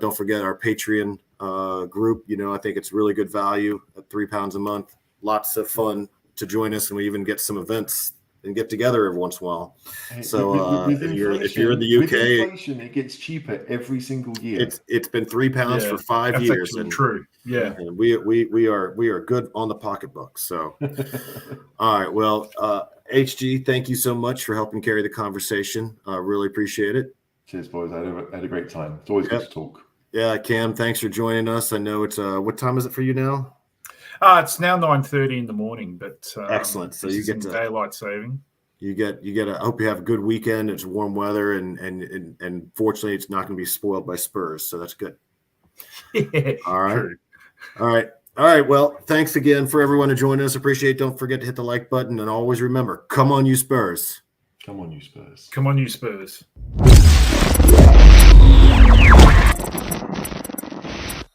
Don't forget our Patreon group. I think it's really good value at £3 a month. Lots of fun to join us, and we even get some events and get together every once in a while. Hey, So with if you're in the with UK, inflation, it gets cheaper every single year. it's been £3 for 5 that's years, actually and true. Yeah. and we are good on the pocketbook. So, all right, well, HG, thank you so much for helping carry the conversation. Really appreciate it. Cheers, boys. I had a great time. It's always good to talk. Yeah, Cam, thanks for joining us. I know it's what time is it for you now? It's now 9:30 in the morning, but Excellent. So this you is get in to daylight saving. you get I hope you have a good weekend. It's warm weather, and fortunately, it's not going to be spoiled by Spurs, so that's good. Yeah, All right. true. All right. Well, thanks again for everyone who joined us. Appreciate it. Don't forget to hit the like button, and always remember, come on, you Spurs. Come on, you Spurs. Come on, you Spurs.